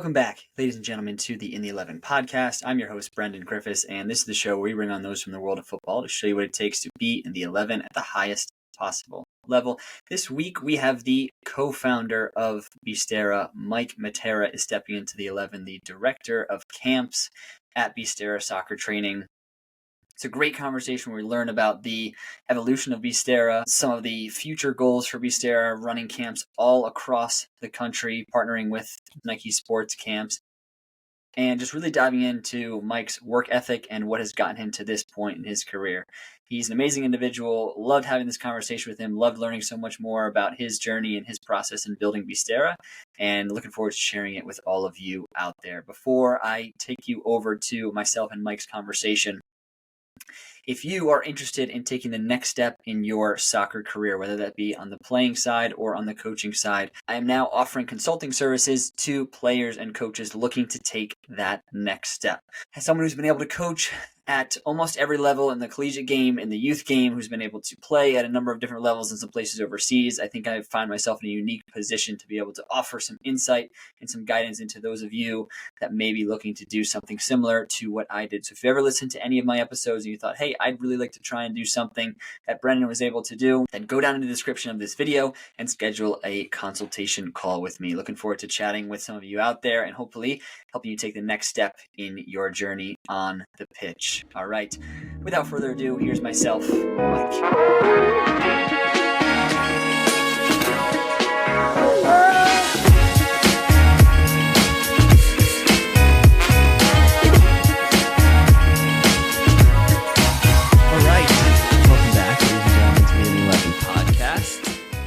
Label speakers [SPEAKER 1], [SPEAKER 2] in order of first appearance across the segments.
[SPEAKER 1] Welcome back, ladies and gentlemen, to the In the 11 podcast. I'm your host, Brendan Griffiths, and this is the show where we bring on those from the world of football to show you what it takes to be in the 11 at the highest possible level. This week, we have the co-founder of Beestera, Mike Matera, is stepping into the 11, the director of camps at Beestera Soccer Training. It's a great conversation where we learn about the evolution of Beestera, some of the future goals for Beestera, running camps all across the country, partnering with Nike Sports Camps, and just really diving into Mike's work ethic and what has gotten him to this point in his career. He's an amazing individual. Loved having this conversation with him. Loved learning so much more about his journey and his process in building Beestera, and looking forward to sharing it with all of you out there. Before I take you over to myself and Mike's conversation, if you are interested in taking the next step in your soccer career, whether that be on the playing side or on the coaching side, I am now offering consulting services to players and coaches looking to take that next step. As someone who's been able to coach at almost every level in the collegiate game, in the youth game, who's been able to play at a number of different levels in some places overseas, I think I find myself in a unique position to be able to offer some insight and some guidance into those of you that may be looking to do something similar to what I did. So if you ever listened to any of my episodes and you thought, hey, I'd really like to try and do something that Brendan was able to do, then go down in the description of this video and schedule a consultation call with me. Looking forward to chatting with some of you out there and hopefully helping you take the next step in your journey on the pitch. All right, without further ado, here's myself, Mike.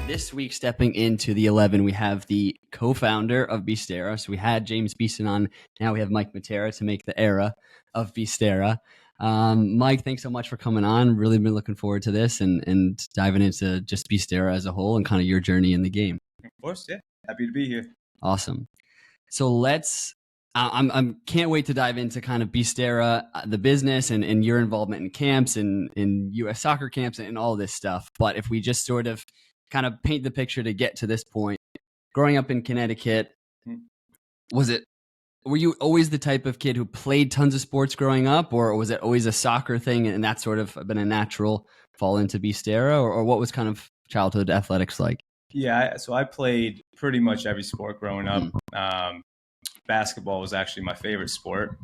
[SPEAKER 1] This week, stepping into the 11, we have the co-founder of Beestera. So we had James Beeson on. Now we have Mike Matera to make the era of Beestera. Mike, thanks so much for coming on. Really been looking forward to this and diving into just Beestera as a whole and kind of your journey in the game.
[SPEAKER 2] Of course, yeah. Happy to be here.
[SPEAKER 1] Awesome. So I'm can't wait to dive into kind of Beestera, the business and your involvement in camps and in U.S. soccer camps and all this stuff. But if we just sort of kind of paint the picture to get to this point, growing up in Connecticut, were you always the type of kid who played tons of sports growing up, or was it always a soccer thing and that's sort of been a natural fall into Beestera, or what was kind of childhood athletics like?
[SPEAKER 2] Yeah, so I played pretty much every sport growing up. Basketball was actually my favorite sport.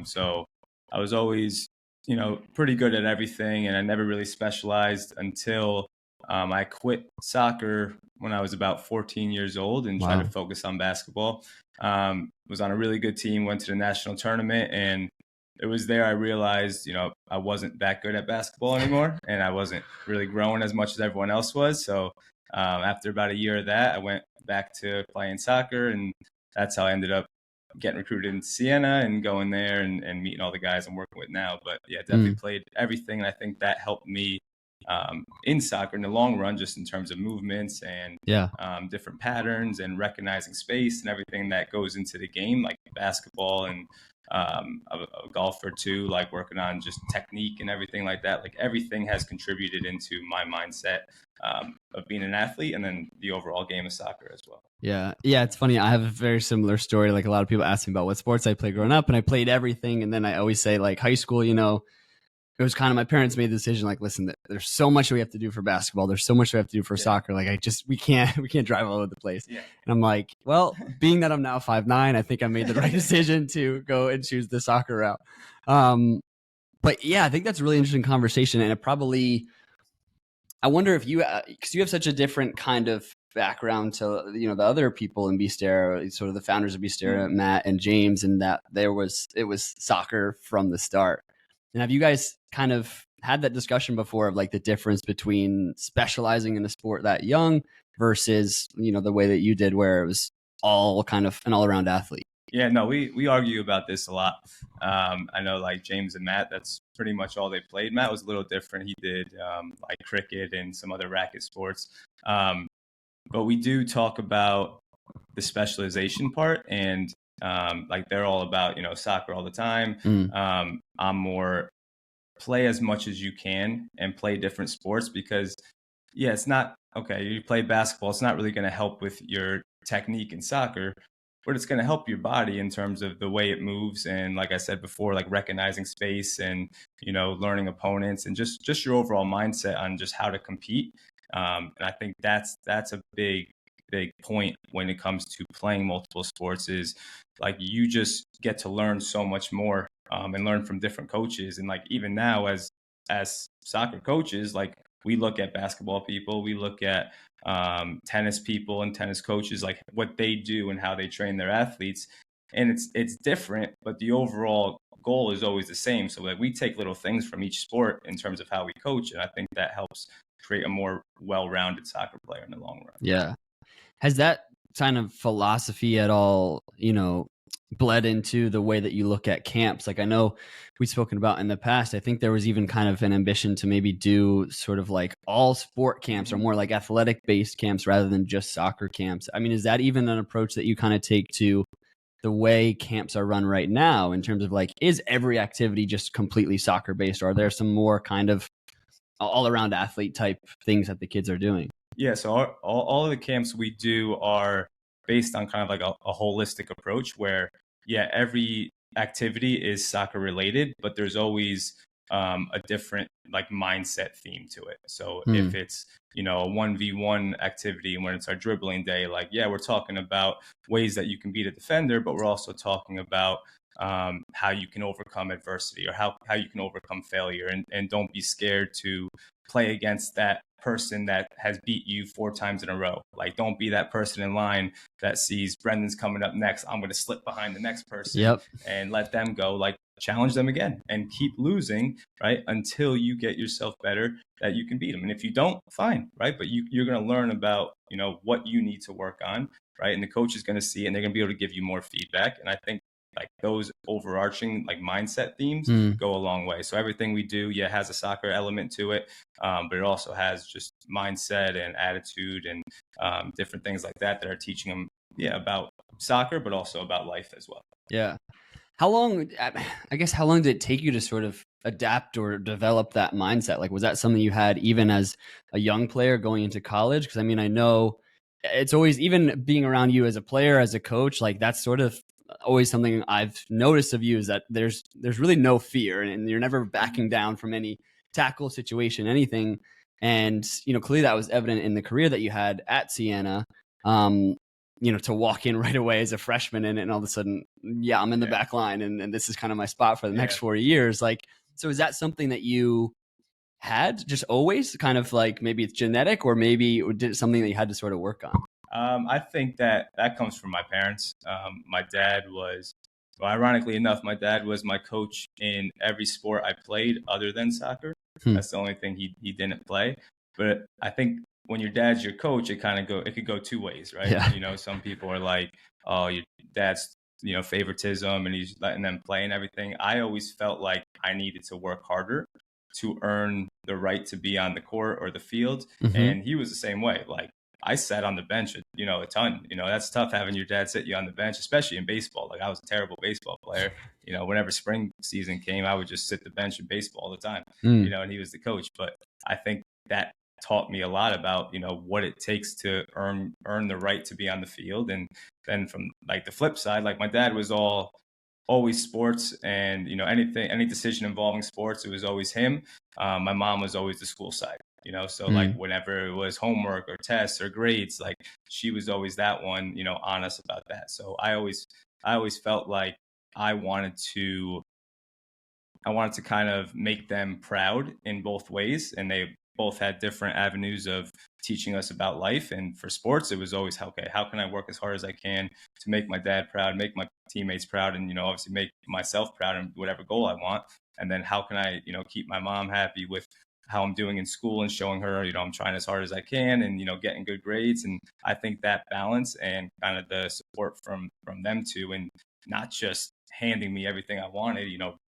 [SPEAKER 2] So I was always, pretty good at everything, and I never really specialized until I quit soccer when I was about 14 years old and tried to focus on basketball. Was on a really good team, went to the national tournament, and it was there I realized, I wasn't that good at basketball anymore, and I wasn't really growing as much as everyone else was. So after about a year of that, I went back to playing soccer, and that's how I ended up getting recruited in Siena and going there and meeting all the guys I'm working with now. But yeah, definitely played everything, and I think that helped me in soccer in the long run, just in terms of movements and different patterns and recognizing space and everything that goes into the game, like basketball and a golfer too, like working on just technique and everything like that. Like everything has contributed into my mindset of being an athlete and then the overall game of soccer as well.
[SPEAKER 1] Yeah, it's funny. I have a very similar story. Like a lot of people ask me about what sports I played growing up, and I played everything. And then I always say, like, high school, it was kind of my parents made the decision, like, listen, there's so much that we have to do for basketball. There's so much we have to do for soccer. Like, we can't drive all over the place. Yeah. And I'm like, well, being that I'm now 5'9", I think I made the right decision to go and choose the soccer route. But yeah, I think that's a really interesting conversation. And I wonder if because you have such a different kind of background to, the other people in Beestera, sort of the founders of Beestera, Matt and James, and that it was soccer from the start. And have you guys kind of had that discussion before of like the difference between specializing in a sport that young versus, the way that you did where it was all kind of an all around athlete?
[SPEAKER 2] Yeah, no, we argue about this a lot. I know like James and Matt, that's pretty much all they played. Matt was a little different. He did like cricket and some other racket sports. But we do talk about the specialization part, and like they're all about, soccer all the time. I'm more play as much as you can and play different sports because, it's not, okay, you play basketball, it's not really going to help with your technique in soccer. but it's going to help your body in terms of the way it moves. And like I said before, like recognizing space and, learning opponents and just your overall mindset on just how to compete. And I think that's a big point when it comes to playing multiple sports, is like you just get to learn so much more, and learn from different coaches. And like even now as soccer coaches, like we look at basketball people, we look at tennis people and tennis coaches, like what they do and how they train their athletes. And it's different, but the overall goal is always the same. So like we take little things from each sport in terms of how we coach. And I think that helps create a more well-rounded soccer player in the long run.
[SPEAKER 3] Yeah. Has that kind of philosophy at all, bled into the way that you look at camps? Like I know we've spoken about in the past, I think there was even kind of an ambition to maybe do sort of like all sport camps or more like athletic based camps rather than just soccer camps. I mean, is that even an approach that you kind of take to the way camps are run right now in terms of like, is every activity just completely soccer based, or are there some more kind of all around athlete type things that the kids are doing?
[SPEAKER 2] Yeah, so all of the camps we do are based on kind of like a holistic approach where, every activity is soccer related, but there's always a different like mindset theme to it. So if it's, a 1v1 activity, and when it's our dribbling day, like, we're talking about ways that you can beat a defender, but we're also talking about how you can overcome adversity, or how you can overcome failure, and don't be scared to play against that person that has beat you 4 times in a row. Like, don't be that person in line that sees Brendan's coming up next, I'm going to slip behind the next person and let them go. Like, challenge them again and keep losing, right, until you get yourself better that you can beat them. And if you don't, fine, right, but you're going to learn about, what you need to work on, right, and the coach is going to see it, and they're going to be able to give you more feedback. And I think like those overarching like mindset themes go a long way. So everything we do, has a soccer element to it, but it also has just mindset and attitude and different things like that are teaching them, about soccer, but also about life as well.
[SPEAKER 3] Yeah. How long did it take you to sort of adapt or develop that mindset? Like, was that something you had even as a young player going into college? Because I mean, I know it's always, even being around you as a player, as a coach, like that's sort of always something I've noticed of you, is that there's really no fear, and you're never backing down from any tackle situation, anything. And, clearly that was evident in the career that you had at Siena. To walk in right away as a freshman and all of a sudden, I'm in the back line and this is kind of my spot for the next 4 years. Like, so is that something that you had just always kind of like, maybe it's genetic, or maybe did something that you had to sort of work on?
[SPEAKER 2] I think that comes from my parents. My dad was, ironically enough, my dad was my coach in every sport I played other than soccer. That's the only thing he didn't play. But I think when your dad's your coach, it could go 2 ways, right?
[SPEAKER 3] Yeah.
[SPEAKER 2] Some people are like, oh, your dad's, favoritism and he's letting them play and everything. I always felt like I needed to work harder to earn the right to be on the court or the field. And he was the same way. Like, I sat on the bench, a ton. That's tough having your dad sit you on the bench, especially in baseball. Like, I was a terrible baseball player. Whenever spring season came, I would just sit the bench in baseball all the time, and he was the coach. But I think that taught me a lot about, what it takes to earn the right to be on the field. And then from like the flip side, like my dad was always sports, and, any decision involving sports, it was always him. My mom was always the school side. So like whenever it was homework or tests or grades, like she was always that one, honest about that. So I always felt like I wanted to kind of make them proud in both ways. And they both had different avenues of teaching us about life. And for sports, it was always, okay, how can I work as hard as I can to make my dad proud, make my teammates proud, and, obviously make myself proud in whatever goal I want. And then how can I, keep my mom happy with how I'm doing in school, and showing her, I'm trying as hard as I can, and, getting good grades. And I think that balance and kind of the support from them too, and not just handing me everything I wanted,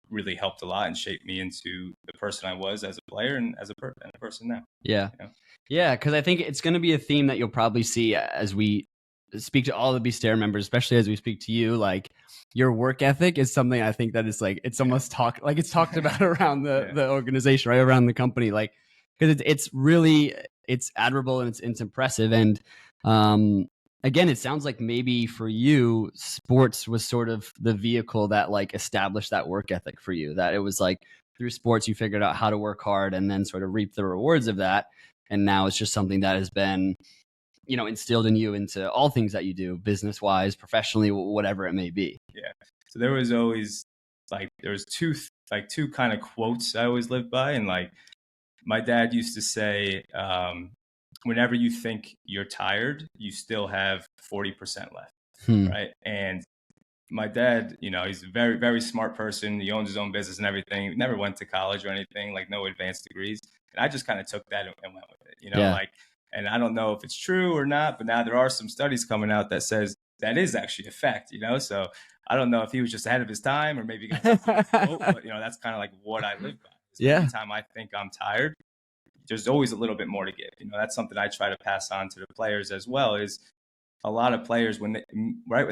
[SPEAKER 2] really helped a lot and shaped me into the person I was as a player and as a person now.
[SPEAKER 3] Yeah. Yeah. Cause I think it's going to be a theme that you'll probably see as we speak to all the Beestera members, especially as we speak to you. Like, your work ethic is something I think that is like, it's almost talked about around the organization, right? Around the company. Like, cause it's really, it's admirable and it's impressive. And, again, it sounds like maybe for you, sports was sort of the vehicle that like established that work ethic for you, that it was like through sports, you figured out how to work hard and then sort of reap the rewards of that. And now it's just something that has been, instilled in you into all things that you do, business wise, professionally, whatever it may be.
[SPEAKER 2] Yeah. So there was always two kind of quotes I always lived by. And like my dad used to say, whenever you think you're tired, you still have 40% left. Right. And my dad, he's a very, very smart person. He owns his own business and everything. He never went to college or anything, like no advanced degrees. And I just kind of took that and went with it, and I don't know if it's true or not, but now there are some studies coming out that says that is actually a fact, so I don't know if he was just ahead of his time or maybe got quote, but that's kind of like what I live by. Every time I think I'm tired, there's always a little bit more to give. That's something I try to pass on to the players as well. Is a lot of players when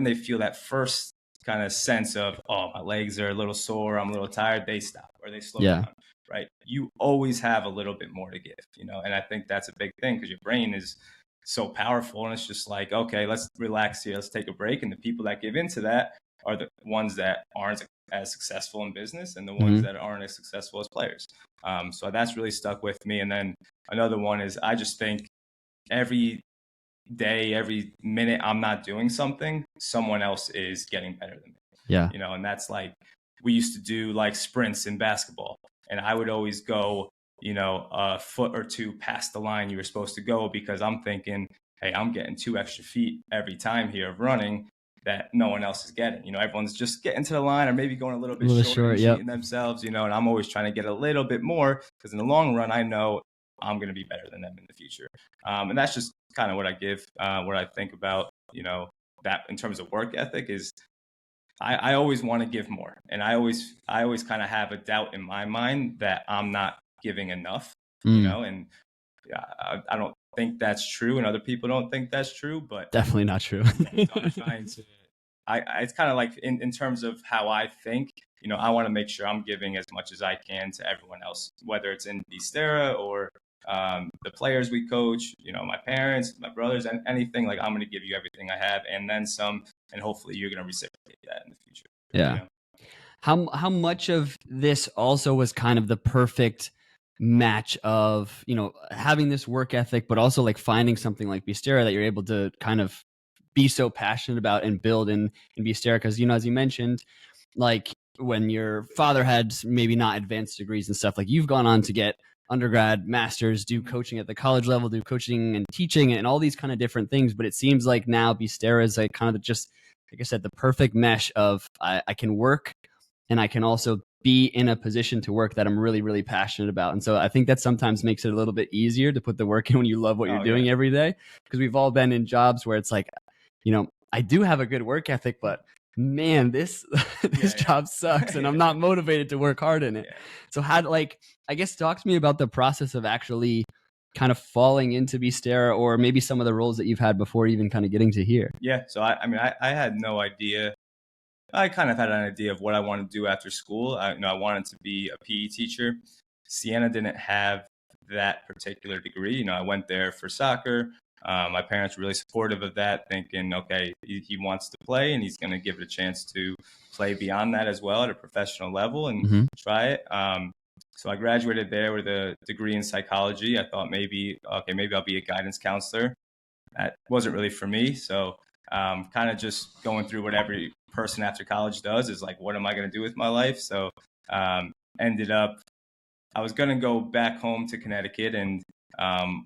[SPEAKER 2] they feel that first kind of sense of, oh, my legs are a little sore, I'm a little tired, they stop or they slow down. Right. You always have a little bit more to give, and I think that's a big thing because your brain is so powerful and it's just like, okay, let's relax here. Let's take a break. And the people that give into that are the ones that aren't as successful in business and the ones that aren't as successful as players. So that's really stuck with me. And then another one is I just think every day, every minute I'm not doing something, someone else is getting better than me.
[SPEAKER 3] Yeah.
[SPEAKER 2] And that's like, we used to do like sprints in basketball. And I would always go, a foot or two past the line you were supposed to go because I'm thinking, hey, I'm getting 2 extra feet every time here of running that no one else is getting. Everyone's just getting to the line or maybe going a little bit short and cheating themselves, and I'm always trying to get a little bit more because in the long run, I know I'm going to be better than them in the future. And that's just kind of what I give, what I think about, that in terms of work ethic is I always want to give more. And I always kind of have a doubt in my mind that I'm not giving enough, and I don't think that's true. And other people don't think that's true, but
[SPEAKER 3] definitely not true.
[SPEAKER 2] I'm trying to, it's kind of like in terms of how I think, I want to make sure I'm giving as much as I can to everyone else, whether it's in Beestera or the players we coach, my parents, my brothers, and anything. Like I'm going to give you everything I have and then some, and hopefully you're going to reciprocate that in the future.
[SPEAKER 3] Yeah. How much of this also was kind of the perfect match of, having this work ethic, but also like finding something like Beestera that you're able to kind of be so passionate about and build in Beestera? Because, as you mentioned, like when your father had maybe not advanced degrees and stuff, like you've gone on to get undergrad, masters, do coaching at the college level, do coaching and teaching and all these kind of different things. But it seems like now Beestera is like kind of just, like I said, the perfect mesh of I can work and I can also be in a position to work that I'm really, really passionate about. And so I think that sometimes makes it a little bit easier to put the work in when you love what you're doing every day. Because we've all been in jobs where it's like, I do have a good work ethic, but man, this job sucks and I'm not motivated to work hard in it. So I guess talk to me about the process of actually kind of falling into Beestera or maybe some of the roles that you've had before even kind of getting to here.
[SPEAKER 2] Yeah. So I had no idea. I kind of had an idea of what I wanted to do after school. I wanted to be a PE teacher. Siena didn't have that particular degree. I went there for soccer. My parents were really supportive of that, thinking, okay, he wants to play and he's going to give it a chance to play beyond that as well at a professional level and try it. So I graduated there with a degree in psychology. I thought maybe I'll be a guidance counselor. That wasn't really for me. So kind of just going through what every person after college does is like, what am I going to do with my life? So ended up, I was going to go back home to Connecticut and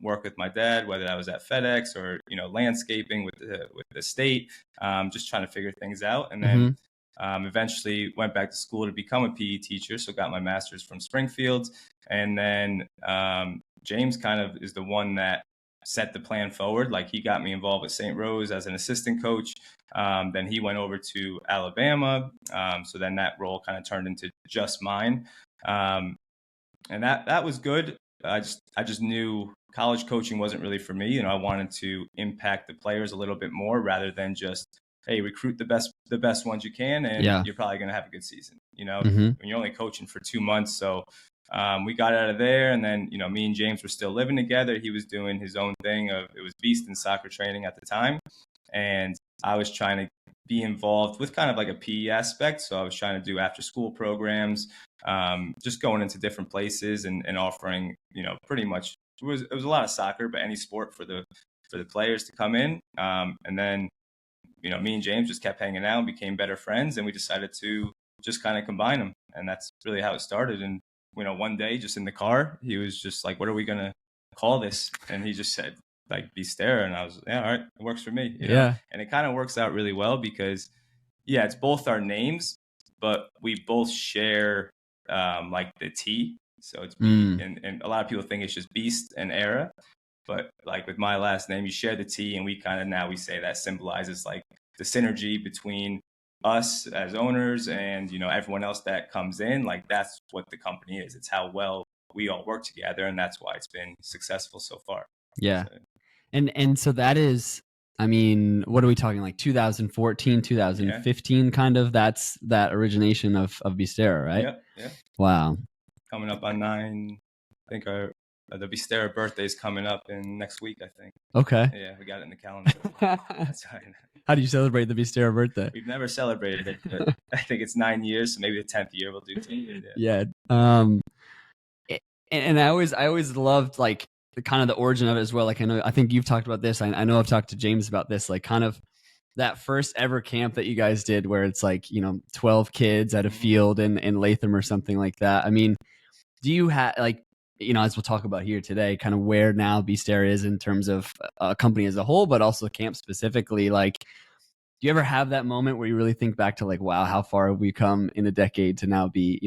[SPEAKER 2] work with my dad, whether that was at FedEx or, landscaping with the state, just trying to figure things out. And then eventually went back to school to become a PE teacher. So got my master's from Springfield. And then James kind of is the one that set the plan forward. Like he got me involved with St. Rose as an assistant coach. Then he went over to Alabama. So then that role kind of turned into just mine. And that was good. I just knew college coaching wasn't really for me. I wanted to impact the players a little bit more rather than just, hey, recruit the best ones you can, and you're probably going to have a good season. When you're only coaching for 2 months. So we got out of there, and then me and James were still living together. He was doing his own thing. It was Beestera Soccer Training at the time, and I was trying to be involved with kind of like a PE aspect. So I was trying to do after school programs, just going into different places and offering, pretty much it was a lot of soccer, but any sport for the players to come in. And then, me and James just kept hanging out and became better friends, and we decided to just kind of combine them. And that's really how it started. And, one day just in the car, he was just like, what are we going to call this? And he just said, like, Beestera. And I was, yeah, all right, it works for me.
[SPEAKER 3] Yeah.
[SPEAKER 2] And it kind of works out really well because, yeah, it's both our names, but we both share like the T. So it's B, and a lot of people think it's just Beast and Era. But like with my last name, you share the T, and we say that symbolizes like the synergy between us as owners and, everyone else that comes in. Like, that's what the company is. It's how well we all work together, and that's why it's been successful so far.
[SPEAKER 3] Yeah.
[SPEAKER 2] So,
[SPEAKER 3] and so that is, I mean, what are we talking, like 2014, 2015 kind of? That's that origination of Beestera, right?
[SPEAKER 2] Yeah.
[SPEAKER 3] Wow.
[SPEAKER 2] Coming up on 9, I think the Beestera birthday is coming up in next week, I think.
[SPEAKER 3] Okay.
[SPEAKER 2] Yeah, we got it in the calendar. That's right.
[SPEAKER 3] How do you celebrate the Beestera birthday?
[SPEAKER 2] We've never celebrated it, but I think it's 9 years, so maybe the 10th year we'll do too.
[SPEAKER 3] Yeah. And I always loved like the kind of the origin of it as well. Like, I think you've talked about this. I know I've talked to James about this, like kind of that first ever camp that you guys did where it's like, 12 kids at a field in Latham or something like that. I mean, do you have like, as we'll talk about here today, kind of where now Beestera is in terms of a company as a whole, but also camp specifically, like, do you ever have that moment where you really think back to like, wow, how far have we come in a decade to now be,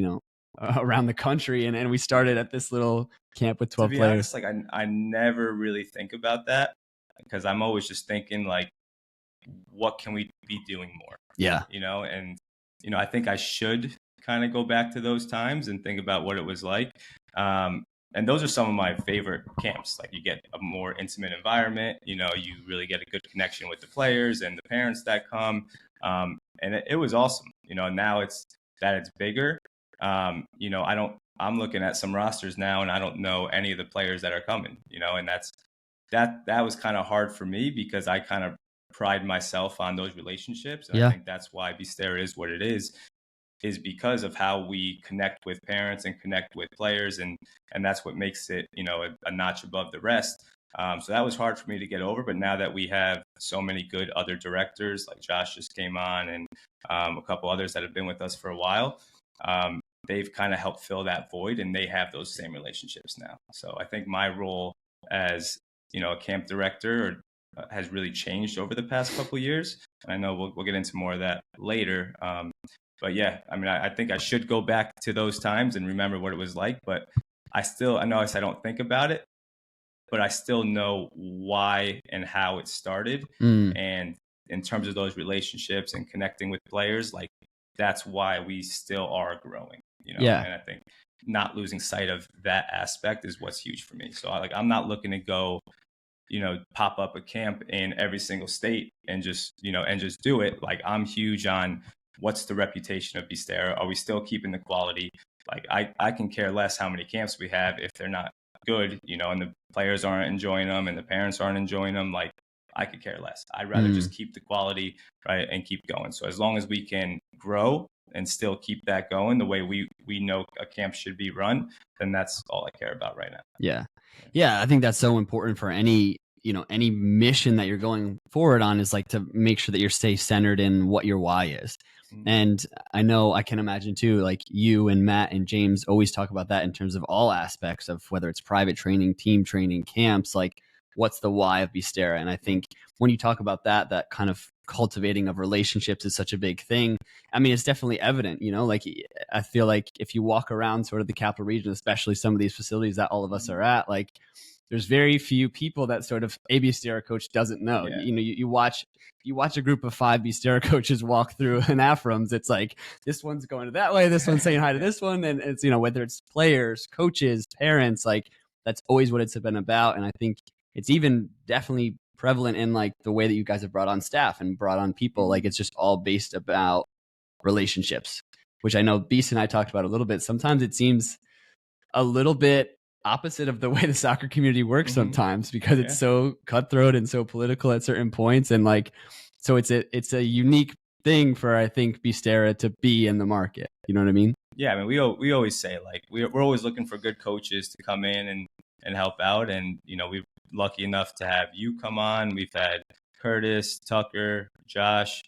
[SPEAKER 3] around the country, and we started at this little camp with 12
[SPEAKER 2] to be
[SPEAKER 3] players?
[SPEAKER 2] honest, like I never really think about that because I'm always just thinking like, what can we be doing more?
[SPEAKER 3] Yeah.
[SPEAKER 2] And I think I should kind of go back to those times and think about what it was like. And those are some of my favorite camps. Like, you get a more intimate environment, you really get a good connection with the players and the parents that come. And it was awesome. Now it's bigger. I'm looking at some rosters now and I don't know any of the players that are coming, and that was kind of hard for me because I kind of pride myself on those relationships. And I think that's why Beestera is what it is because of how we connect with parents and connect with players. And that's what makes it, a notch above the rest. So that was hard for me to get over. But now that we have so many good other directors, like Josh just came on, and a couple others that have been with us for a while, they've kind of helped fill that void, and they have those same relationships now. So I think my role as, a camp director has really changed over the past couple of years. And I know we'll get into more of that later. But yeah, I mean, I think I should go back to those times and remember what it was like. But I know I don't think about it, but I still know why and how it started. And in terms of those relationships and connecting with players, like, that's why we still are growing,
[SPEAKER 3] Yeah.
[SPEAKER 2] And I think not losing sight of that aspect is what's huge for me. So I'm not looking to go, pop up a camp in every single state and just do it. Like, I'm huge on what's the reputation of Beestera? Are we still keeping the quality? Like, I can care less how many camps we have if they're not good, and the players aren't enjoying them and the parents aren't enjoying them. Like, I could care less. I'd rather just keep the quality, right, and keep going. So as long as we can grow and still keep that going the way we know a camp should be run, then that's all I care about right now.
[SPEAKER 3] Yeah. I think that's so important for any mission that you're going forward on, is like to make sure that you're stay centered in what your why is. And I know I can imagine too, like you and Matt and James always talk about that in terms of all aspects of whether it's private training, team training, camps, like what's the why of Beestera? And I think when you talk about that kind of cultivating of relationships is such a big thing. I mean, it's definitely evident, like I feel like if you walk around sort of the capital region, especially some of these facilities that all of us are at, like there's very few people that sort of a Beestera coach doesn't know.
[SPEAKER 2] Yeah.
[SPEAKER 3] You watch a group of 5 Beestera coaches walk through an Aframs, it's like this one's going that way, this one's saying hi to this one, and it's whether it's players, coaches, parents, like that's always what it's been about. And I think it's even definitely prevalent in like the way that you guys have brought on staff and brought on people. Like, it's just all based about relationships, which I know Beast and I talked about a little bit. Sometimes it seems a little bit opposite of the way the soccer community works sometimes, because it's so cutthroat and so political at certain points. And like, so it's a unique thing for, I think, Beestera to be in the market. You know what I mean?
[SPEAKER 2] Yeah. I mean, we always say, like, we're always looking for good coaches to come in and help out. And, you know, we're lucky enough to have you come on. We've had Curtis, Tucker, Josh,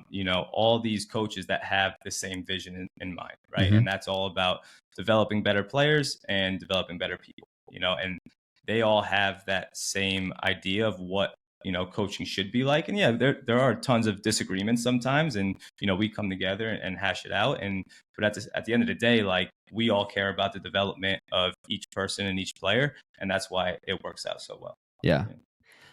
[SPEAKER 2] you know, all these coaches that have the same vision in mind, right? And that's all about developing better players and developing better people, you know, and they all have that same idea of what, you know, coaching should be like. And yeah, there are tons of disagreements sometimes, and, you know, we come together and hash it out. And but at the end of the day, like, we all care about the development of each person and each player, and that's why it works out so well.
[SPEAKER 3] Yeah.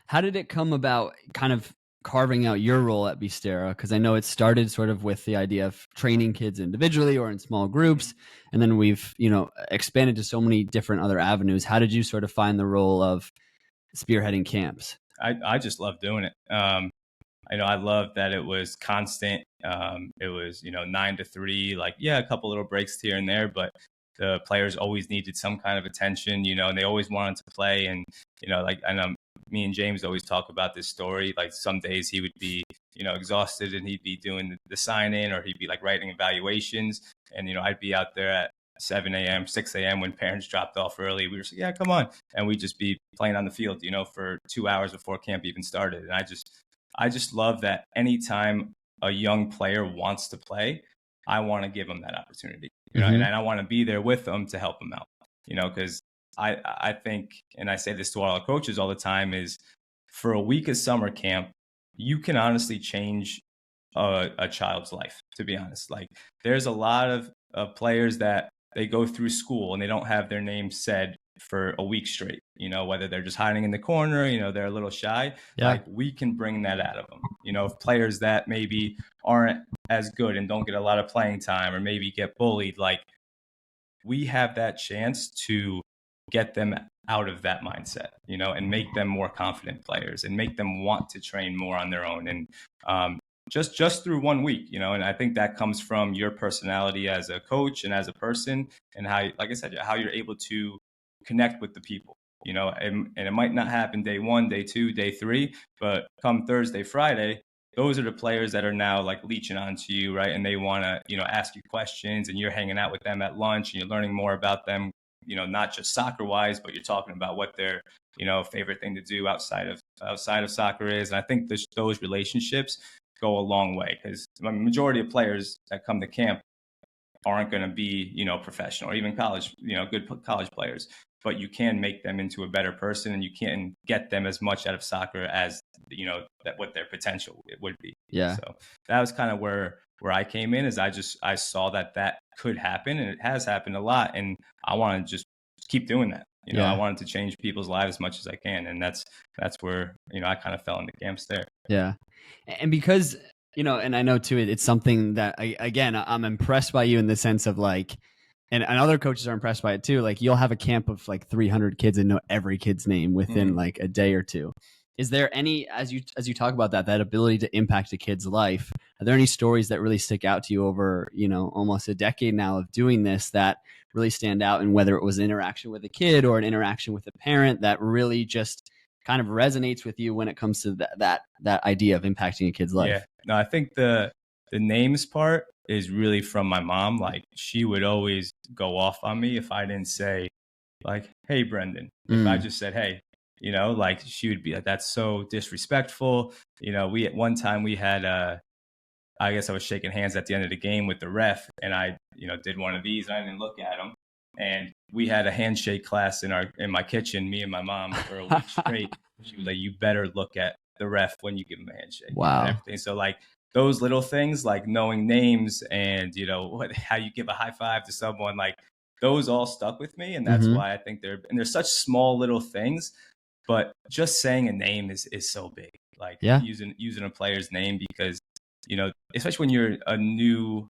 [SPEAKER 3] How did it come about, kind of carving out your role at Beestera? Because I know it started sort of with the idea of training kids individually or in small groups, and then we've, you know, expanded to so many different other avenues. How did you sort of find the role of spearheading camps?
[SPEAKER 2] I just love doing it. I know I love that it was constant. It was, you know, 9 to 3, like, yeah, a couple little breaks here and there, but the players always needed some kind of attention, you know, and they always wanted to play. And, you know, like, I know me and James always talk about this story. Like, some days he would be, you know, exhausted and he'd be doing the sign in, or he'd be like writing evaluations. And, you know, I'd be out there at 7 a.m., 6 a.m. when parents dropped off early. We were like, yeah, come on. And we'd just be playing on the field, you know, for 2 hours before camp even started. And I just love that anytime a young player wants to play, I want to give them that opportunity, you know, and I want to be there with them to help them out, you know, because I think, and I say this to all our coaches all the time, is for a week of summer camp, you can honestly change a child's life, to be honest. Like, there's a lot of players that they go through school and they don't have their name said for a week straight, you know, whether they're just hiding in the corner, you know, they're a little shy. Like, we can bring that out of them, you know, if players that maybe aren't as good and don't get a lot of playing time, or maybe get bullied, like, we have that chance to get them out of that mindset, you know, and make them more confident players and make them want to train more on their own. And just through 1 week, you know, and I think that comes from your personality as a coach and as a person, and how, like I said, how you're able to connect with the people, you know, and it might not happen day 1, day 2, day 3, but come Thursday, Friday, those are the players that are now like leeching onto you, right? And they want to, you know, ask you questions, and you're hanging out with them at lunch and you're learning more about them, you know, not just soccer wise, but you're talking about what their, you know, favorite thing to do outside of soccer is. And I think those relationships go a long way, because the majority of players that come to camp aren't going to be, you know, professional or even college, you know, good college players, but you can make them into a better person, and you can get them as much out of soccer as, you know, that what their potential it would be.
[SPEAKER 3] Yeah.
[SPEAKER 2] So that was kind of where I came in, is I saw that could happen, and it has happened a lot. And I want to just keep doing that. You know, I wanted to change people's lives as much as I can. And that's where, you know, I kind of fell into camps there.
[SPEAKER 3] Yeah. And because, you know, and I know too, it's something that I'm impressed by you in the sense of like, and other coaches are impressed by it too. Like, you'll have a camp of like 300 kids and know every kid's name within like a day or two. Is there any, as you talk about that ability to impact a kid's life, are there any stories that really stick out to you over, you know, almost a decade now of doing this that really stand out, and whether it was an interaction with a kid or an interaction with a parent that really just kind of resonates with you when it comes to that idea of impacting a kid's life?
[SPEAKER 2] Yeah, no, I think the names part is really from my mom. Like, she would always go off on me if I didn't say like, hey, Brendan. If I just said, hey, you know, like, she would be like, that's so disrespectful. You know, at one time we had, I guess I was shaking hands at the end of the game with the ref, and I, you know, did one of these, and I didn't look at him. And we had a handshake class in my kitchen, me and my mom, for a week straight. She was like, you better look at the ref when you give him a handshake.
[SPEAKER 3] Wow.
[SPEAKER 2] And everything. So like, those little things, like knowing names and, you know, how you give a high five to someone, like, those all stuck with me. And that's why I think they're such small little things, but just saying a name is so big. Like, using a player's name, because, you know, especially when you're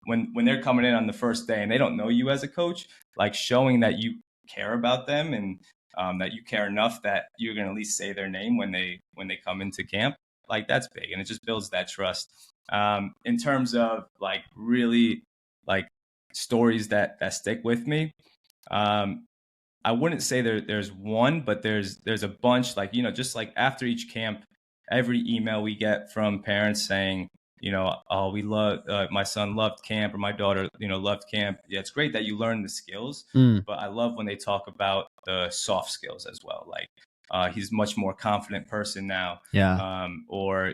[SPEAKER 2] when they're coming in on the first day and they don't know you as a coach, like, showing that you care about them, and that you care enough that you're going to at least say their name when they come into camp, like, that's big. And it just builds that trust. In terms of like really like stories that stick with me, I wouldn't say there's one, but there's a bunch, like, just like after each camp, every email we get from parents saying, oh, we love, my son loved camp, or my daughter, loved camp. Yeah, it's great that you learn the skills, but I love when they talk about the soft skills as well. Like, he's a much more confident person now.
[SPEAKER 3] Yeah.
[SPEAKER 2] Or,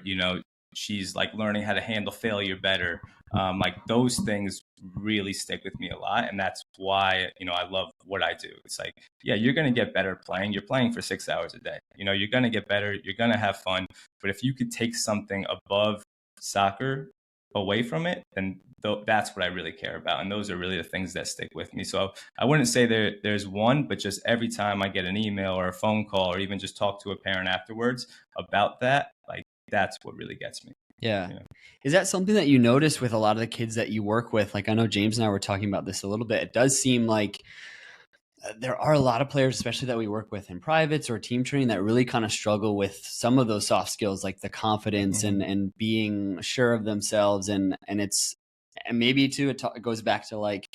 [SPEAKER 2] she's like learning how to handle failure better. Like those things really stick with me a lot. And that's why, I love what I do. It's like, yeah, you're going to get better playing. You're playing for 6 hours a day. You're going to get better. You're going to have fun. But if you could take something above soccer away from it, then that's what I really care about. And those are really the things that stick with me. So I wouldn't say there's one, but just every time I get an email or a phone call, or even just talk to a parent afterwards about that, like, that's what really gets me.
[SPEAKER 3] Yeah. Is that something that you notice with a lot of the kids that you work with? Like, I know James and I were talking about this a little bit. It does seem like there are a lot of players, especially that we work with in privates or team training, that really kind of struggle with some of those soft skills, like the confidence and being sure of themselves. And maybe too, it goes back to like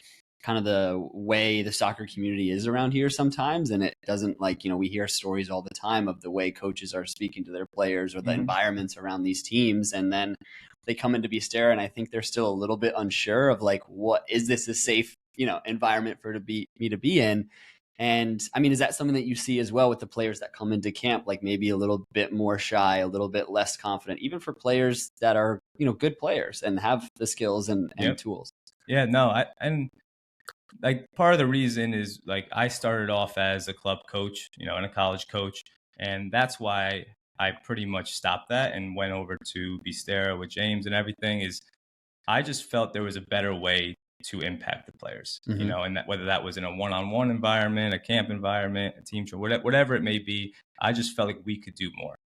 [SPEAKER 3] kind of the way the soccer community is around here sometimes. And it doesn't, like, we hear stories all the time of the way coaches are speaking to their players or the environments around these teams. And then they come into Beestera, and I think they're still a little bit unsure of like, what is this a safe, environment for me to be in? And I mean, is that something that you see as well with the players that come into camp, like maybe a little bit more shy, a little bit less confident, even for players that are, good players and have the skills and tools?
[SPEAKER 2] Yeah, no, and like part of the reason is, like, I started off as a club coach, and a college coach. And that's why I pretty much stopped that and went over to Beestera with James and everything. Is I just felt there was a better way to impact the players, and that, whether that was in a one-on-one environment, a camp environment, a team show, whatever it may be, I just felt like we could do more,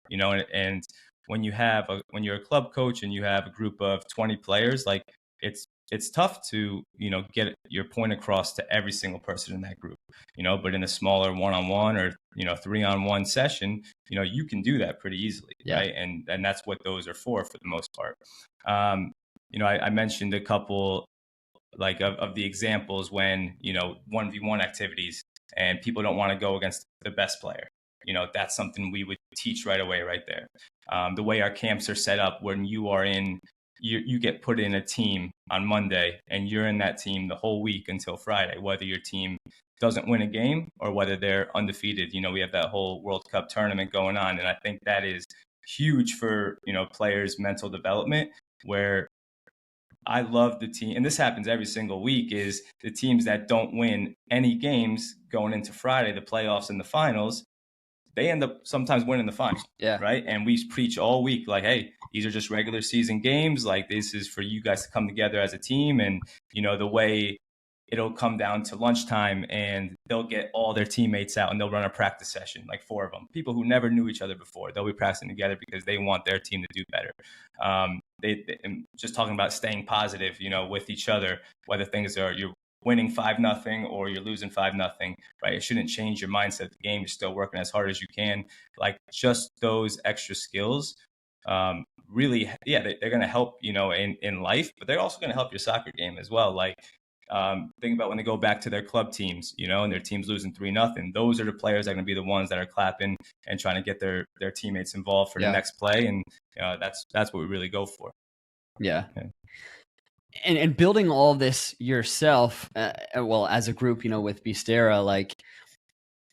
[SPEAKER 2] and when you're a club coach and you have a group of 20 players, like, it's tough to, get your point across to every single person in that group, but in a smaller one-on-one or, 3-on-1 session, you can do that pretty easily.
[SPEAKER 3] Yeah.
[SPEAKER 2] Right. And that's what those are for the most part. I mentioned a couple, like, of the examples when, 1v1 activities and people don't want to go against the best player. That's something we would teach right away, right there. The way our camps are set up, when you get put in a team on Monday and you're in that team the whole week until Friday, whether your team doesn't win a game or whether they're undefeated. We have that whole World Cup tournament going on. And I think that is huge for, players' mental development, where I love the team, and this happens every single week, is the teams that don't win any games going into Friday, the playoffs and the finals, they end up sometimes winning the final.
[SPEAKER 3] Yeah.
[SPEAKER 2] Right. And we preach all week, like, hey, these are just regular season games. Like, this is for you guys to come together as a team. And, the way it'll come down to lunchtime and they'll get all their teammates out and they'll run a practice session, like 4 of them, people who never knew each other before. They'll be practicing together because they want their team to do better. And just talking about staying positive, with each other, whether things are, you're winning 5-0 or you're losing 5-0, right? It shouldn't change your mindset of the game. You're still working as hard as you can. Like, just those extra skills, really, yeah, they're going to help, in life, but they're also going to help your soccer game as well. Like, think about when they go back to their club teams, and their team's losing 3-0. Those are the players that are going to be the ones that are clapping and trying to get their teammates involved for the next play. And that's what we really go for.
[SPEAKER 3] Yeah. And building all this yourself, well, as a group, with Beestera, like,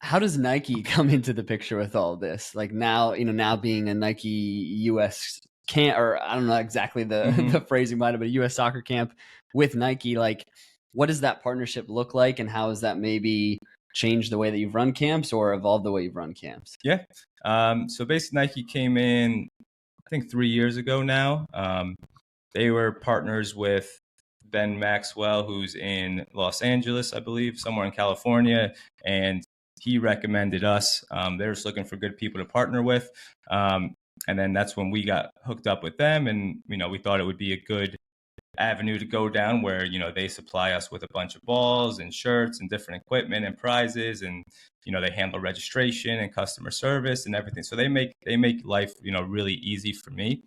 [SPEAKER 3] how does Nike come into the picture with all this? Like, now being a Nike US camp, or I don't know exactly the phrasing behind it, but a US soccer camp with Nike, like, what does that partnership look like, and how has that maybe changed the way that you've run camps or evolved the way you've run camps?
[SPEAKER 2] Yeah. So basically Nike came in, I think 3 years ago now. They were partners with Ben Maxwell, who's in Los Angeles, I believe, somewhere in California. And he recommended us. They're just looking for good people to partner with. And then that's when we got hooked up with them. And, we thought it would be a good avenue to go down, where, they supply us with a bunch of balls and shirts and different equipment and prizes. And, they handle registration and customer service and everything. So they make life, really easy for me.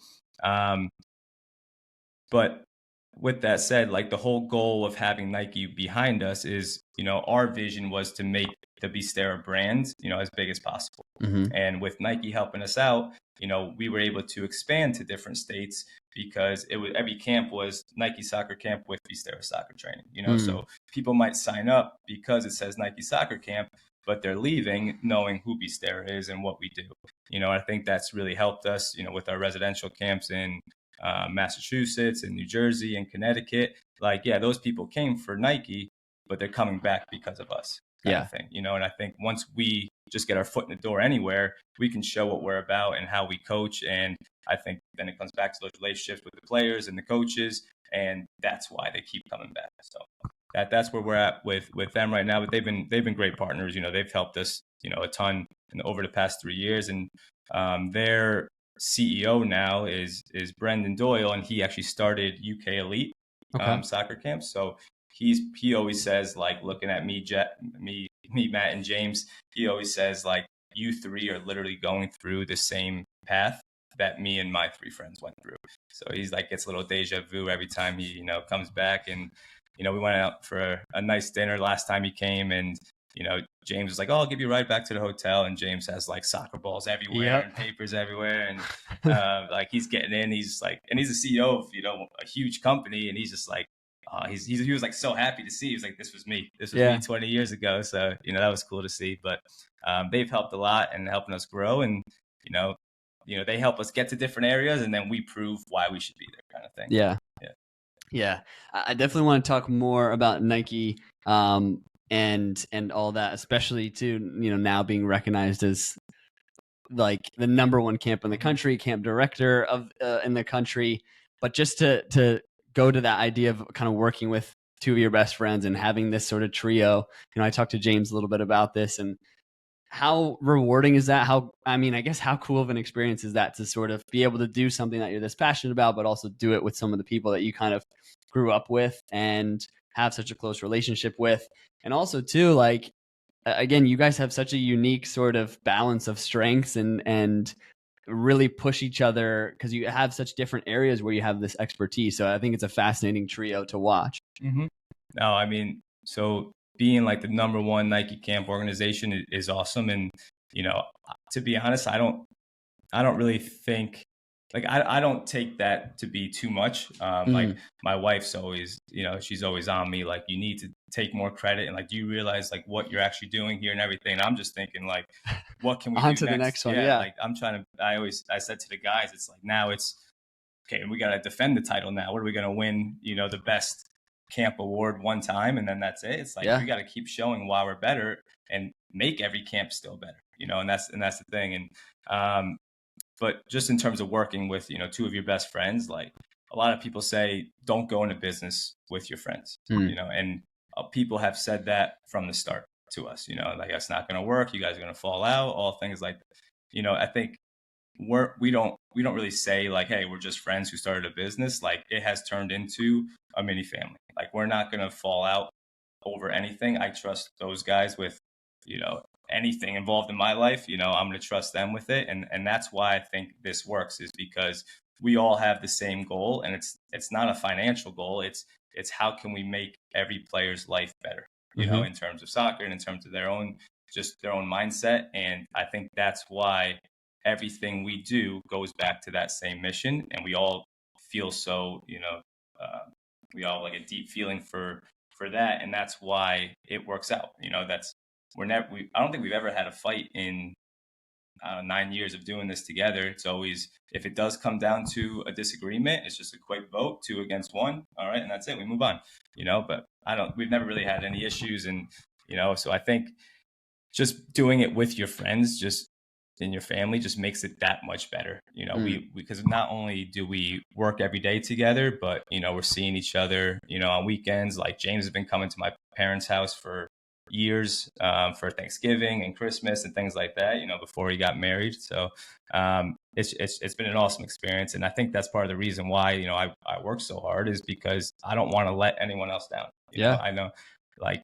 [SPEAKER 2] But with that said, like, the whole goal of having Nike behind us is, our vision was to make the Beestera brand, as big as possible. And with Nike helping us out, we were able to expand to different states because every camp was Nike soccer camp with Beestera Soccer Training, so people might sign up because it says Nike soccer camp, but they're leaving knowing who Beestera is and what we do. I think that's really helped us, with our residential camps in Massachusetts and New Jersey and Connecticut. Like, yeah, those people came for Nike, but they're coming back because of us. Kind of thing, and I think once we just get our foot in the door anywhere, we can show what we're about and how we coach. And I think then it comes back to those relationships with the players and the coaches, and that's why they keep coming back. So that's where we're at with them right now. But they've been great partners. They've helped us, a ton over the past 3 years. And their CEO now is Brendan Doyle, and he actually started UK Elite soccer camps. So he always says, like, looking at me, Matt, and James, he always says, like, you three are literally going through the same path that me and my three friends went through. So he's like, gets a little deja vu every time he, comes back. And, we went out for a nice dinner last time he came, and, James was like, oh, I'll give you a ride back to the hotel. And James has like soccer balls everywhere and papers everywhere. And like, he's getting in, he's like, and he's a CEO of, a huge company. And he's just like, he was like so happy to see. He was like, this was me 20 years ago. So, that was cool to see. But they've helped a lot and helping us grow. And, they help us get to different areas, and then we prove why we should be there, kind of thing.
[SPEAKER 3] Yeah. I definitely want to talk more about Nike and all that, especially too, now being recognized as like the number one camp in the country, camp director in the country. But just to go to that idea of kind of working with two of your best friends and having this sort of trio, I talked to James a little bit about this, and how rewarding is that? I guess how cool of an experience is that to sort of be able to do something that you're this passionate about, but also do it with some of the people that you kind of grew up with and have such a close relationship with. And also too, like, again, you guys have such a unique sort of balance of strengths and really push each other because you have such different areas where you have this expertise. So I think it's a fascinating trio to watch.
[SPEAKER 2] No, so being like the number one Nike camp organization is awesome. And, to be honest, I don't really think, like, I don't take that to be too much. Like, my wife's always, she's always on me, like, you need to take more credit. And like, do you realize like what you're actually doing here and everything? And I'm just thinking, like, what can we
[SPEAKER 3] on
[SPEAKER 2] do
[SPEAKER 3] to the next one? Yeah.
[SPEAKER 2] Like, I said to the guys, it's like, now it's okay, we got to defend the title now. What are we going to win? The best camp award one time, and then that's it. It's like, we got to keep showing why we're better and make every camp still better, and that's the thing. And but just in terms of working with, two of your best friends, like, a lot of people say, don't go into business with your friends, and people have said that from the start to us, like, that's not going to work. You guys are going to fall out, all things like that. I think we don't really say like, hey, we're just friends who started a business. Like, it has turned into a mini family. Like, we're not going to fall out over anything. I trust those guys with, anything involved in my life. I'm going to trust them with it. And that's why I think this works, is because we all have the same goal, and it's not a financial goal. It's how can we make every player's life better, in terms of soccer and in terms of their own mindset. And I think that's why everything we do goes back to that same mission, and we all feel so, we all like a deep feeling for that, and that's why it works out. I don't think we've ever had a fight in 9 years of doing this together. It's always, if it does come down to a disagreement, it's just a quick vote, 2 against 1. All right, and that's it. We move on. But we've never really had any issues, and so I think just doing it with your friends, just in your family, just makes it that much better. Because not only do we work every day together, but we're seeing each other on weekends. Like, James has been coming to my parents' house for years, for Thanksgiving and Christmas and things like that, before he got married. So it's been an awesome experience, and I think that's part of the reason why I work so hard, is because I don't want to let anyone else down. I know, like,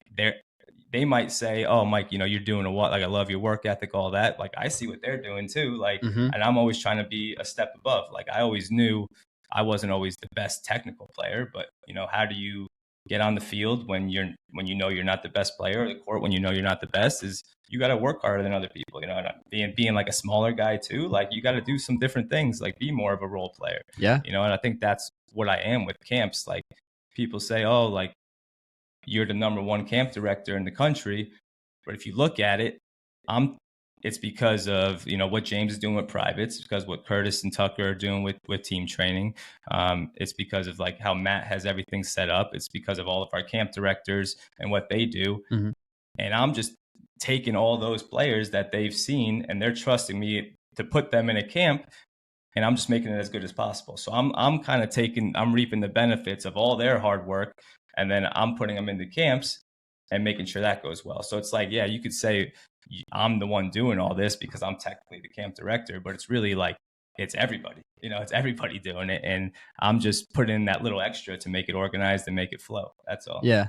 [SPEAKER 2] they might say, oh, Mike, you're doing a what? Like, I love your work ethic, all that. Like, I see what they're doing too. Like, and I'm always trying to be a step above. Like, I always knew I wasn't always the best technical player, but how do you get on the field when you know you're not the best player, or the court when you know you're not the best, is you got to work harder than other people. You know, and being like a smaller guy too, like you got to do some different things, like be more of a role player.
[SPEAKER 3] Yeah.
[SPEAKER 2] You know, and I think that's what I am with camps. Like people say, oh, like you're the #1 camp director in the country, but if you look at it, it's because of, you know, what James is doing with privates, because what Curtis and Tucker are doing with team training. It's because of like how Matt has everything set up. It's because of all of our camp directors and what they do.
[SPEAKER 3] Mm-hmm.
[SPEAKER 2] And I'm just taking all those players that they've seen and they're trusting me to put them in a camp, and I'm just making it as good as possible. So I'm kind of I'm reaping the benefits of all their hard work, and then I'm putting them into camps and making sure that goes well. So it's like, yeah, you could say I'm the one doing all this because I'm technically the camp director, but it's really like, it's everybody, you know, it's everybody doing it. And I'm just putting in that little extra to make it organized and make it flow. That's all.
[SPEAKER 3] Yeah.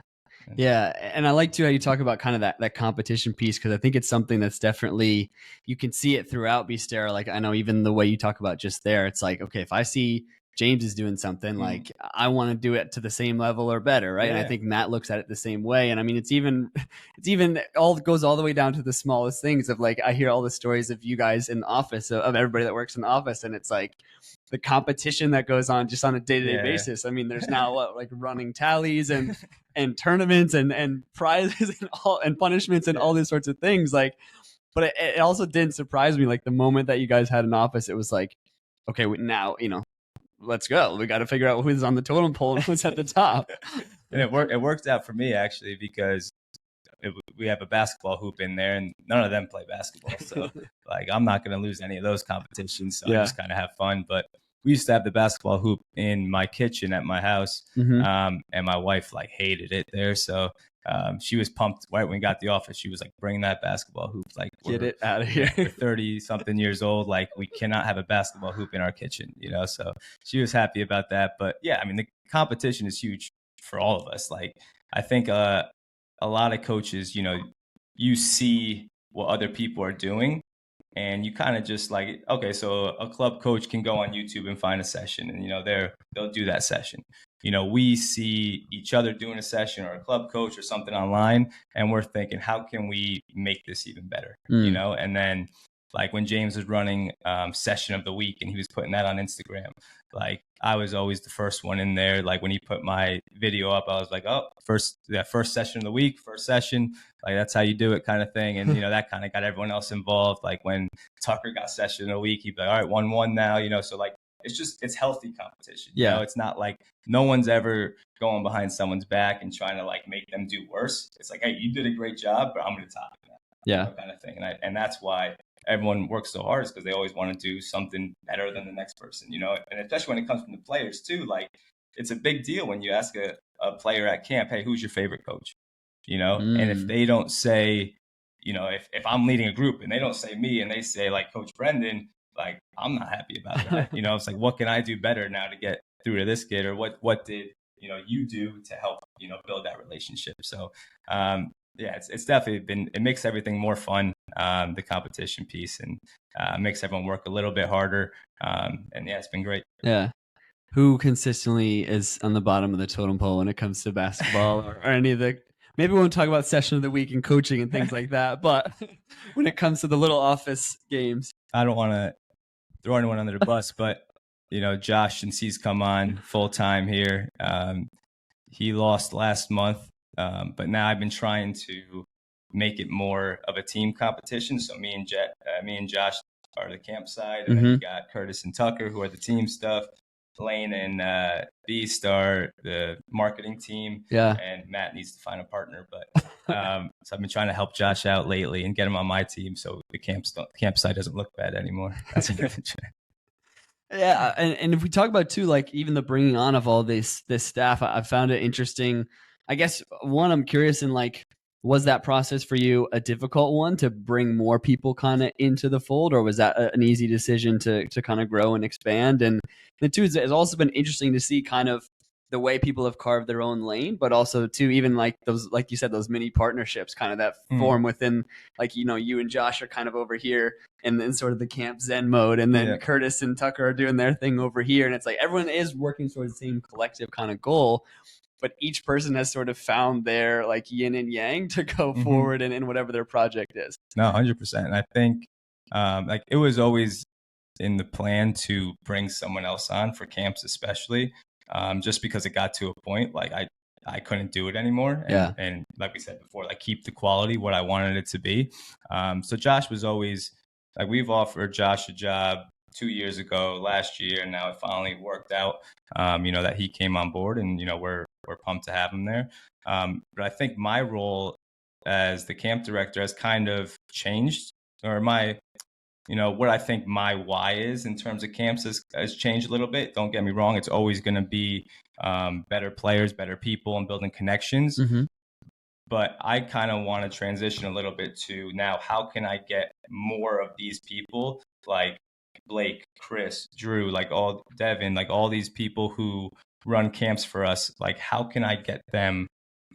[SPEAKER 3] Yeah. And I like too how you talk about kind of that competition piece, because I think it's something that's definitely, you can see it throughout Beestera. Like I know even the way you talk about just there, it's like, okay, if I see James is doing something, like I want to do it to the same level or better, right? Yeah. And I think Matt looks at it the same way. And I mean, it's even goes all the way down to the smallest things of like, I hear all the stories of you guys in the office, of everybody that works in the office, and it's like the competition that goes on just on a day-to-day basis. I mean, there's now like running tallies and tournaments and prizes and punishments and all these sorts of things. Like, but it also didn't surprise me. Like the moment that you guys had an office, it was like, okay, now, you know, let's go. We got to figure out who's on the totem pole and who's at the top.
[SPEAKER 2] And it worked out for me actually, because we have a basketball hoop in there and none of them play basketball. So like, I'm not going to lose any of those competitions. So I just kind of have fun. But we used to have the basketball hoop in my kitchen at my house. And my wife like hated it there. So she was pumped right when we got the office. She was like, bring that basketball hoop. Like,
[SPEAKER 3] get it out of here.
[SPEAKER 2] We're 30 something years old. Like we cannot have a basketball hoop in our kitchen, you know? So she was happy about that. But yeah, I mean, the competition is huge for all of us. Like I think a lot of coaches, you know, you see what other people are doing and you kind of just like, okay, so a club coach can go on YouTube and find a session and, you know, they'll do that session. You know, we see each other doing a session or a club coach or something online, and we're thinking, how can we make this even better? You know, and then like when James was running session of the week and he was putting that on Instagram, like I was always the first one in there. Like when he put my video up, I was like, oh, first session of the week, first session, like that's how you do it kind of thing. And, you know, that kind of got everyone else involved. Like when Tucker got session of the week, he'd be like, all right, 1-1 now, you know, so like, it's healthy competition. You know, it's not like no one's ever going behind someone's back and trying to like make them do worse. It's like, hey, you did a great job, but I'm going to top you now.
[SPEAKER 3] Yeah.
[SPEAKER 2] You know, kind of thing. And that's why everyone works so hard, is because they always want to do something better than the next person, you know, and especially when it comes from the players too. Like it's a big deal when you ask a player at camp, hey, who's your favorite coach? You know, and if they don't say, you know, if I'm leading a group and they don't say me and they say like Coach Brendan, like I'm not happy about that. You know, it's like, what can I do better now to get through to this kid, or what did, you know, you do to help, you know, build that relationship? So yeah, it's definitely it makes everything more fun, the competition piece, and makes everyone work a little bit harder. And yeah, it's been great.
[SPEAKER 3] Yeah. Who consistently is on the bottom of the totem pole when it comes to basketball or any of the, maybe we won't talk about session of the week and coaching and things like that, but when it comes to the little office games?
[SPEAKER 2] I don't want to throw anyone under the bus, but you know, Josh, since he's come on full time here, he lost last month. But now I've been trying to make it more of a team competition. So me and Josh are the camp side, and then you got Curtis and Tucker, who are the team stuff. Lane and Beast are the marketing team. Yeah. And Matt needs to find a partner. But so I've been trying to help Josh out lately and get him on my team so the campsite doesn't look bad anymore. That's a good try.
[SPEAKER 3] Yeah, and if we talk about too, like even the bringing on of all this staff, I found it interesting. I guess one, I'm curious in like, was that process for you a difficult one to bring more people kind of into the fold, or was that an easy decision to kind of grow and expand? And the two, it's also been interesting to see kind of the way people have carved their own lane, but also too, even like those, like you said, those mini partnerships kind of that form within, like, you know, you and Josh are kind of over here and then sort of the camp Zen mode. And then Curtis and Tucker are doing their thing over here. And it's like, everyone is working towards the same collective kind of goal. but each person has sort of found their like yin and yang to go forward in whatever their project is.
[SPEAKER 2] No, 100%. And I think like it was always in the plan to bring someone else on for camps, especially just because it got to a point like I couldn't do it anymore. And like we said before, like keep the quality what I wanted it to be. So Josh was always like, we've offered Josh a job 2 years ago, last year, and now it finally worked out, that he came on board, and, we're pumped to have him there. But I think my role as the camp director has kind of changed, or what I think my why is in terms of camps has changed a little bit. Don't get me wrong. It's always going to be better players, better people, and building connections. But I kind of want to transition a little bit to now, how can I get more of these people like Blake, Chris, Drew, like Devin, like all these people who run camps for us, like how can I get them,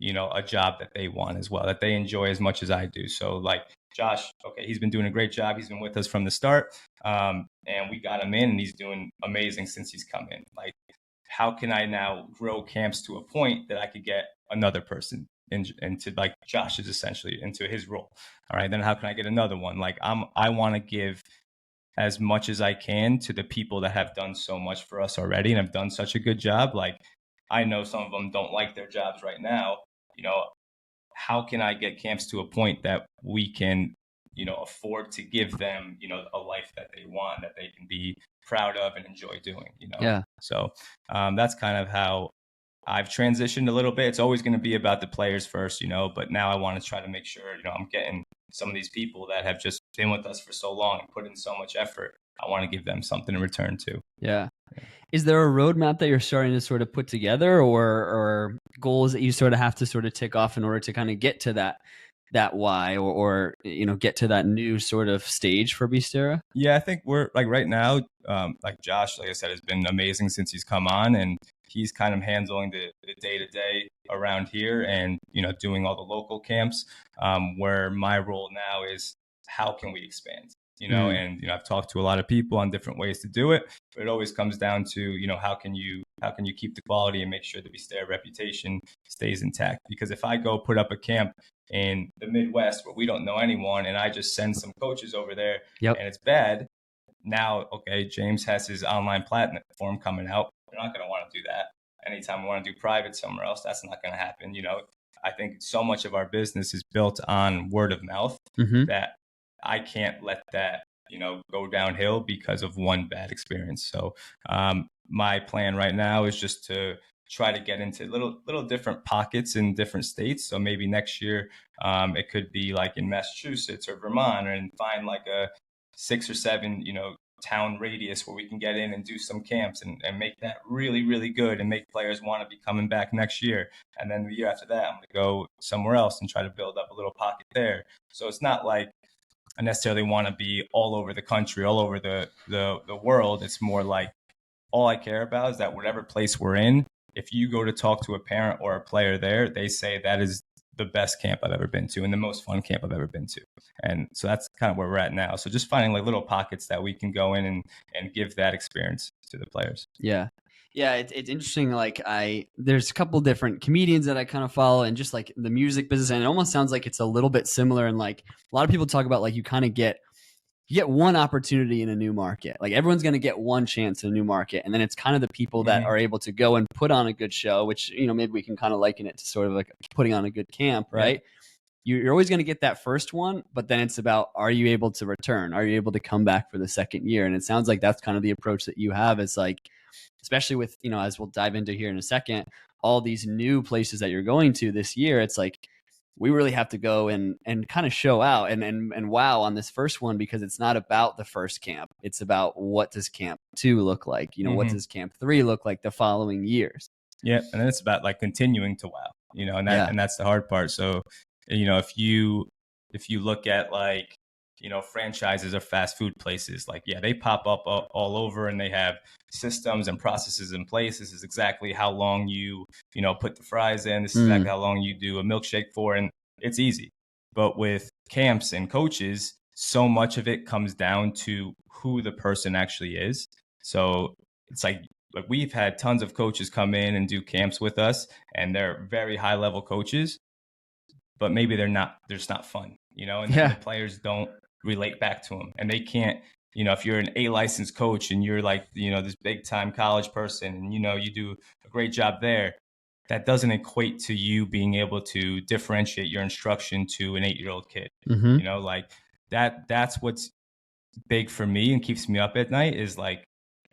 [SPEAKER 2] a job that they want as well, that they enjoy as much as I do. So like Josh, okay, he's been doing a great job. He's been with us from the start, and we got him in, and he's doing amazing since he's come in. Like, how can I now grow camps to a point that I could get another person into like Josh is essentially into his role? All right, then how can I get another one? Like I want to give as much as I can to the people that have done so much for us already and have done such a good job. Like, I know some of them don't like their jobs right now. How can I get camps to a point that we can, afford to give them, a life that they want, that they can be proud of and enjoy doing,
[SPEAKER 3] Yeah.
[SPEAKER 2] So that's kind of how I've transitioned a little bit. It's always going to be about the players first, but now I want to try to make sure, I'm getting some of these people that have just been with us for so long and put in so much effort. I want to give them something in return too.
[SPEAKER 3] Yeah. Is there a roadmap that you're starting to sort of put together, or goals that you sort of have to sort of tick off in order to kind of get to that why, or get to that new sort of stage for Beestera?
[SPEAKER 2] Yeah, I think we're like right now, like Josh, like I said, has been amazing since he's come on, and he's kind of handling the day-to-day around here and, doing all the local camps, where my role now is how can we expand? And I've talked to a lot of people on different ways to do it, but it always comes down to, how can you keep the quality and make sure the Beestera reputation stays intact? Because if I go put up a camp in the Midwest where we don't know anyone, and I just send some coaches over there, and it's bad, now, okay, James has his online platform coming out. They're not going to want to do that. Anytime we want to do private somewhere else, that's not going to happen. I think so much of our business is built on word of mouth that I can't let that, go downhill because of one bad experience. So my plan right now is just to try to get into little different pockets in different states. So maybe next year it could be like in Massachusetts or Vermont, and find like a 6 or 7, town radius where we can get in and do some camps and make that really, really good and make players want to be coming back next year. And then the year after that, I'm going to go somewhere else and try to build up a little pocket there. So it's not like I necessarily want to be all over the country, all over the world. It's more like all I care about is that whatever place we're in, if you go to talk to a parent or a player there, they say that is the best camp I've ever been to and the most fun camp I've ever been to. And so that's kind of where we're at now. So just finding like little pockets that we can go in and give that experience to the players.
[SPEAKER 3] Yeah. Yeah, it's interesting. Like there's a couple different comedians that I kind of follow, and just like the music business, and it almost sounds like it's a little bit similar. And like a lot of people talk about like you kind of get one opportunity in a new market. Like everyone's going to get one chance in a new market, and then it's kind of the people that are able to go and put on a good show, which maybe we can kind of liken it to sort of like putting on a good camp, right? Yeah. You're always going to get that first one, but then it's about, are you able to return? Are you able to come back for the second year? And it sounds like that's kind of the approach that you have. It's like, especially with, as we'll dive into here in a second, all these new places that you're going to this year, it's like, we really have to go and kind of show out and wow on this first one, because it's not about the first camp. It's about, what does camp 2 look like? What does camp 3 look like the following years?
[SPEAKER 2] Yeah. And then it's about like continuing to wow, and that's the hard part. So, if you look at like, franchises or fast food places, like, they pop up all over, and they have systems and processes in place. This is exactly how long you put the fries in. This is exactly how long you do a milkshake for. And it's easy. But with camps and coaches, so much of it comes down to who the person actually is. So it's like, like we've had tons of coaches come in and do camps with us, and they're very high level coaches, but maybe they're just not fun, and then the players don't relate back to them, and they can't, if you're an A licensed coach and you're like, this big time college person, and, you do a great job there, that doesn't equate to you being able to differentiate your instruction to an 8-year-old kid. Like that's what's big for me and keeps me up at night is like,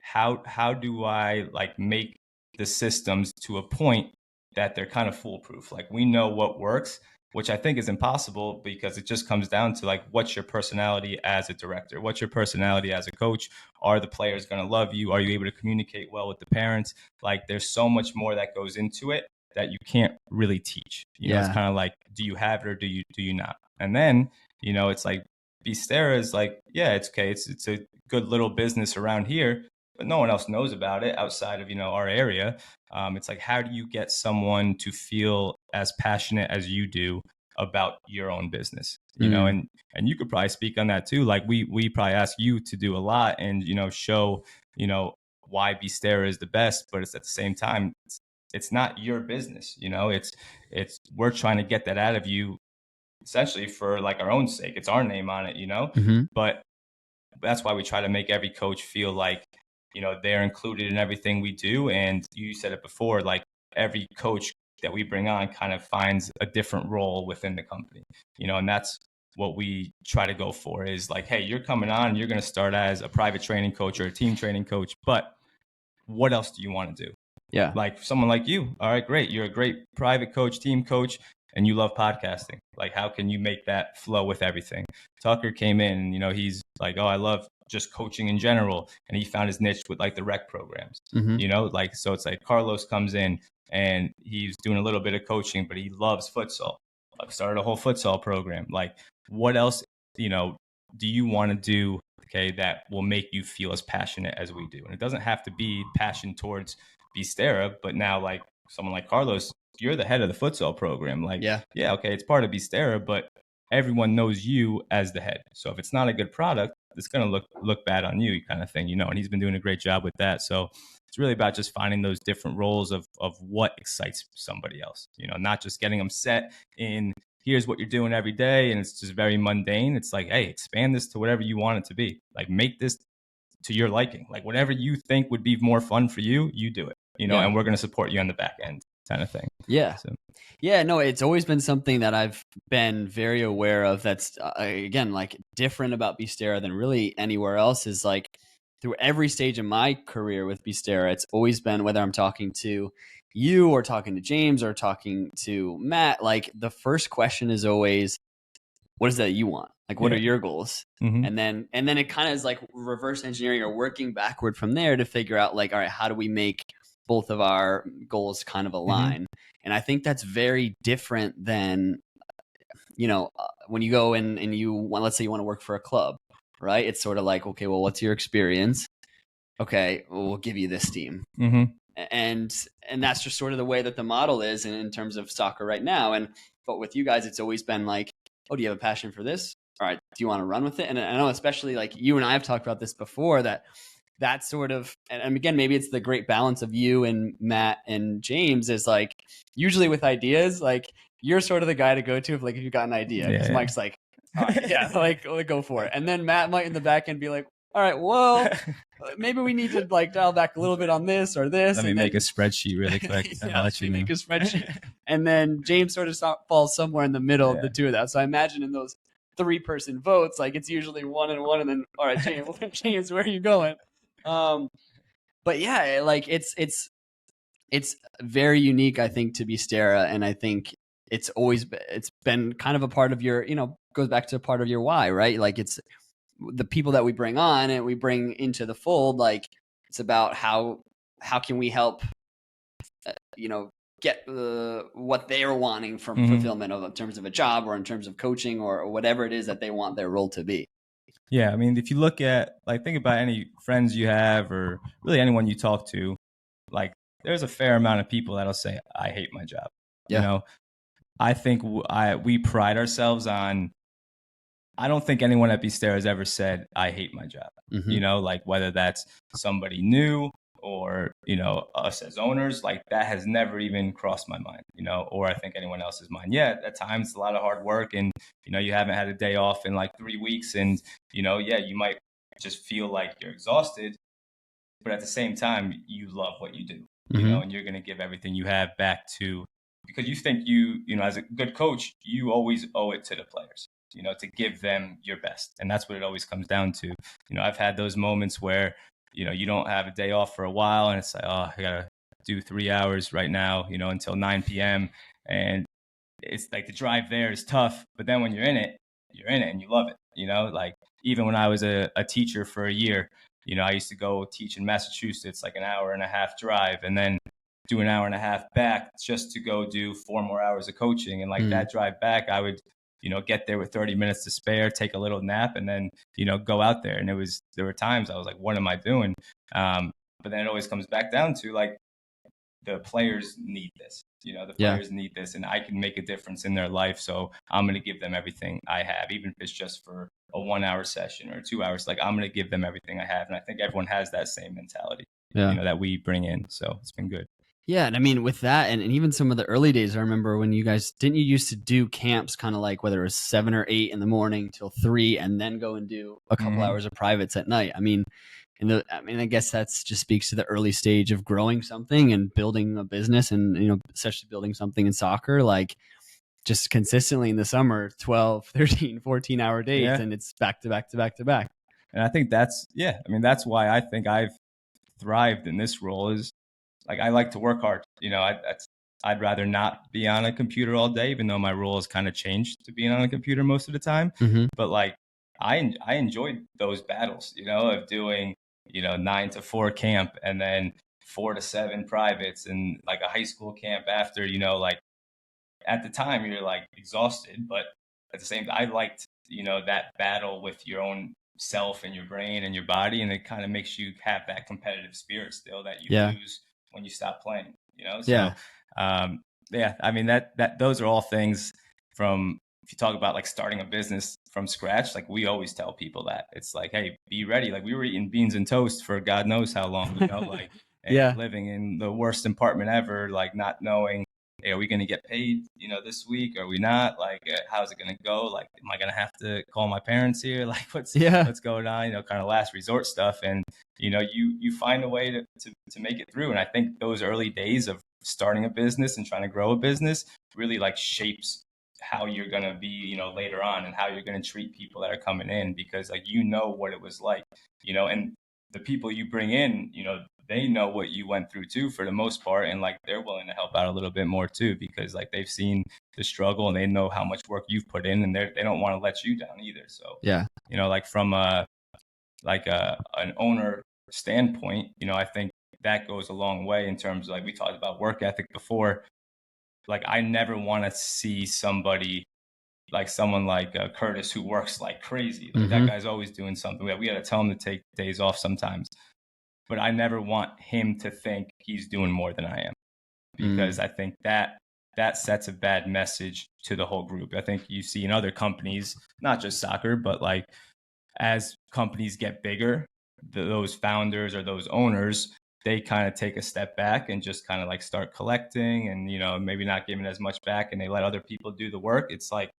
[SPEAKER 2] how do I like make the systems to a point that they're kind of foolproof? Like we know what works, which I think is impossible because it just comes down to like, what's your personality as a director? What's your personality as a coach? Are the players going to love you? Are you able to communicate well with the parents? Like there's so much more that goes into it that you can't really teach. You know, it's kind of like, do you have it or do you not? And then, it's like Beestera is like, yeah, it's okay. It's a good little business around here, but no one else knows about it outside of, our area. It's like, how do you get someone to feel as passionate as you do about your own business, and you could probably speak on that too. Like we probably ask you to do a lot and, show, why Beestera is the best, but it's at the same time, it's not your business, it's we're trying to get that out of you essentially for like our own sake. It's our name on it, but that's why we try to make every coach feel like, they're included in everything we do. And you said it before, like every coach that we bring on kind of finds a different role within the company, and that's what we try to go for is like, hey, you're coming on, you're going to start as a private training coach or a team training coach, but what else do you want to do?
[SPEAKER 3] Yeah.
[SPEAKER 2] Like someone like you. All right, great. You're a great private coach, team coach, and you love podcasting. Like, how can you make that flow with everything? Tucker came in, he's like, oh, I love just coaching in general. And he found his niche with like the rec programs, like, so it's like Carlos comes in and he's doing a little bit of coaching, but he loves futsal. Like started a whole futsal program. Like what else, do you want to do? Okay. That will make you feel as passionate as we do. And it doesn't have to be passion towards Beestera, but now like someone like Carlos, you're the head of the futsal program. Like, yeah, okay, it's part of Beestera, but everyone knows you as the head. So if it's not a good product, it's going to look bad on you kind of thing, and he's been doing a great job with that. So it's really about just finding those different roles of what excites somebody else, not just getting them set in, here's what you're doing every day. And it's just very mundane. It's like, hey, expand this to whatever you want it to be. Like make this to your liking, like whatever you think would be more fun for you, you do it, and we're going to support you on the back end kind of thing.
[SPEAKER 3] Yeah. So. Yeah, no, it's always been something that I've been very aware of. That's again, like different about Beestera than really anywhere else is like through every stage of my career with Beestera, it's always been whether I'm talking to you or talking to James or talking to Matt, like the first question is always, what is that you want? Like, what are your goals? And then it kind of is like reverse engineering or working backward from there to figure out like, all right, how do we make both of our goals kind of align? And I think that's very different than, when you go in and let's say you want to work for a club, right? It's sort of like, okay, well, what's your experience? Okay, well, we'll give you this team. And that's just sort of the way that the model is in terms of soccer right now. But with you guys, it's always been like, oh, do you have a passion for this? All right, do you want to run with it? And I know, especially like you and I have talked about this before, that sort of, and again, maybe it's the great balance of you and Matt and James is like, usually with ideas, like you're sort of the guy to go to if you've got an idea. Because Mike's like, all right, like go for it. And then Matt might in the back end be like, all right, well, maybe we need to like dial back a little bit on this or this.
[SPEAKER 2] Let me make a spreadsheet really quick. I'll let you know.
[SPEAKER 3] Make a spreadsheet. And then James sort of falls somewhere in the middle of the two of that. So I imagine in those 3-person votes, like it's usually 1 and 1, and then all right, James, where are you going? But yeah, like it's very unique, I think, to Beestera, and I think it's been kind of a part of your, goes back to a part of your why, right? Like it's the people that we bring on and we bring into the fold. Like it's about how can we help, get what they're wanting from fulfillment of in terms of a job or in terms of coaching or whatever it is that they want their role to be.
[SPEAKER 2] Yeah, I mean, if you look at, like, think about any friends you have or really anyone you talk to, like, there's a fair amount of people that'll say, I hate my job.
[SPEAKER 3] Yeah.
[SPEAKER 2] I think we pride ourselves on, I don't think anyone at Beestera has ever said, I hate my job. Like whether that's somebody new or, you know, us as owners, like that has never even crossed my mind, you know, or I think anyone else's mind. Yeah, at times it's a lot of hard work and, you know, you haven't had a day off in like 3 weeks and, you know, yeah, you might just feel like you're exhausted, but at the same time, you love what you do, you know, and you're going to give everything you have back to, because you think you know, as a good coach, you always owe it to the players, you know, to give them your best. And that's what it always comes down to. You know, I've had those moments where, you know, you don't have a day off for a while and it's like, oh, I got to do 3 hours right now, you know, until 9 p.m. And it's like the drive there is tough, but then when you're in it and you love it, you know, like even when I was a teacher for a year, you know, I used to go teach in Massachusetts, like an hour and a half drive, and then do an hour and a half back just to go do 4 more hours of coaching. And like that drive back, I would, you know, get there with 30 minutes to spare, take a little nap, and then, you know, go out there. And there were times I was like, what am I doing? But then it always comes back down to like, the players need this, you know, the players need this, and I can make a difference in their life. So I'm going to give them everything I have, even if it's just for a 1 hour session or 2 hours, like I'm going to give them everything I have. And I think everyone has that same mentality, you know, that we bring in. So it's been good.
[SPEAKER 3] Yeah. And I mean, with that and even some of the early days, I remember when you guys, didn't you used to do camps kind of like whether it was 7 or 8 in the morning till 3 and then go and do a couple hours of privates at night? I mean, I guess that's just speaks to the early stage of growing something and building a business and, you know, especially building something in soccer, like just consistently in the summer, 12, 13, 14-hour days. And it's back to back to back to back.
[SPEAKER 2] And I think that's why I think I've thrived in this role is like, I like to work hard. You know, I'd rather not be on a computer all day, even though my role has kind of changed to being on a computer most of the time. But like, I enjoyed those battles, you know, of doing, you know, 9 to 4 camp and then 4 to 7 privates and like a high school camp after, you know, like at the time you're like exhausted, but at the same time, I liked, you know, that battle with your own self and your brain and your body. And it kind of makes you have that competitive spirit still that you lose when you stop playing, you know? So, I mean, that those are all things from, if you talk about like starting a business from scratch, like we always tell people that it's like, hey, be ready. Like we were eating beans and toast for God knows how long, you know, like living in the worst apartment ever, like not knowing, hey, are we going to get paid, you know, this week? Are we not? Like, how's it going to go? Like, am I going to have to call my parents here? Like, what's going on? You know, kind of last resort stuff. And, you know, you find a way to make it through. And I think those early days of starting a business and trying to grow a business really like shapes how you're going to be, you know, later on and how you're going to treat people that are coming in, because like, you know what it was like, you know, and the people you bring in, you know, they know what you went through too, for the most part. And like, they're willing to help out a little bit more too, because like they've seen the struggle and they know how much work you've put in, and they don't want to let you down either. So, you know, like from an owner standpoint, you know, I think that goes a long way in terms of like, we talked about work ethic before. Like, I never want to see somebody like someone like Curtis who works like crazy. Like that guy's always doing something. We got to tell him to take days off sometimes. But I never want him to think he's doing more than I am, because I think that sets a bad message to the whole group. I think you see in other companies, not just soccer, but like as companies get bigger, those founders or those owners, they kind of take a step back and just kind of like start collecting and, you know, maybe not giving as much back, and they let other people do the work. It's like,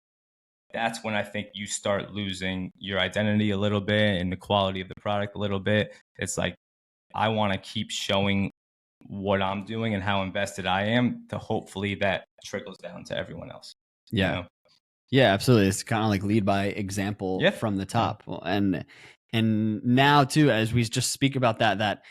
[SPEAKER 2] that's when I think you start losing your identity a little bit and the quality of the product a little bit. It's like, I want to keep showing what I'm doing and how invested I am, to hopefully that trickles down to everyone else.
[SPEAKER 3] Yeah.
[SPEAKER 2] You know?
[SPEAKER 3] Yeah, absolutely. It's kind of like lead by example from the top. And now too, as we just speak about that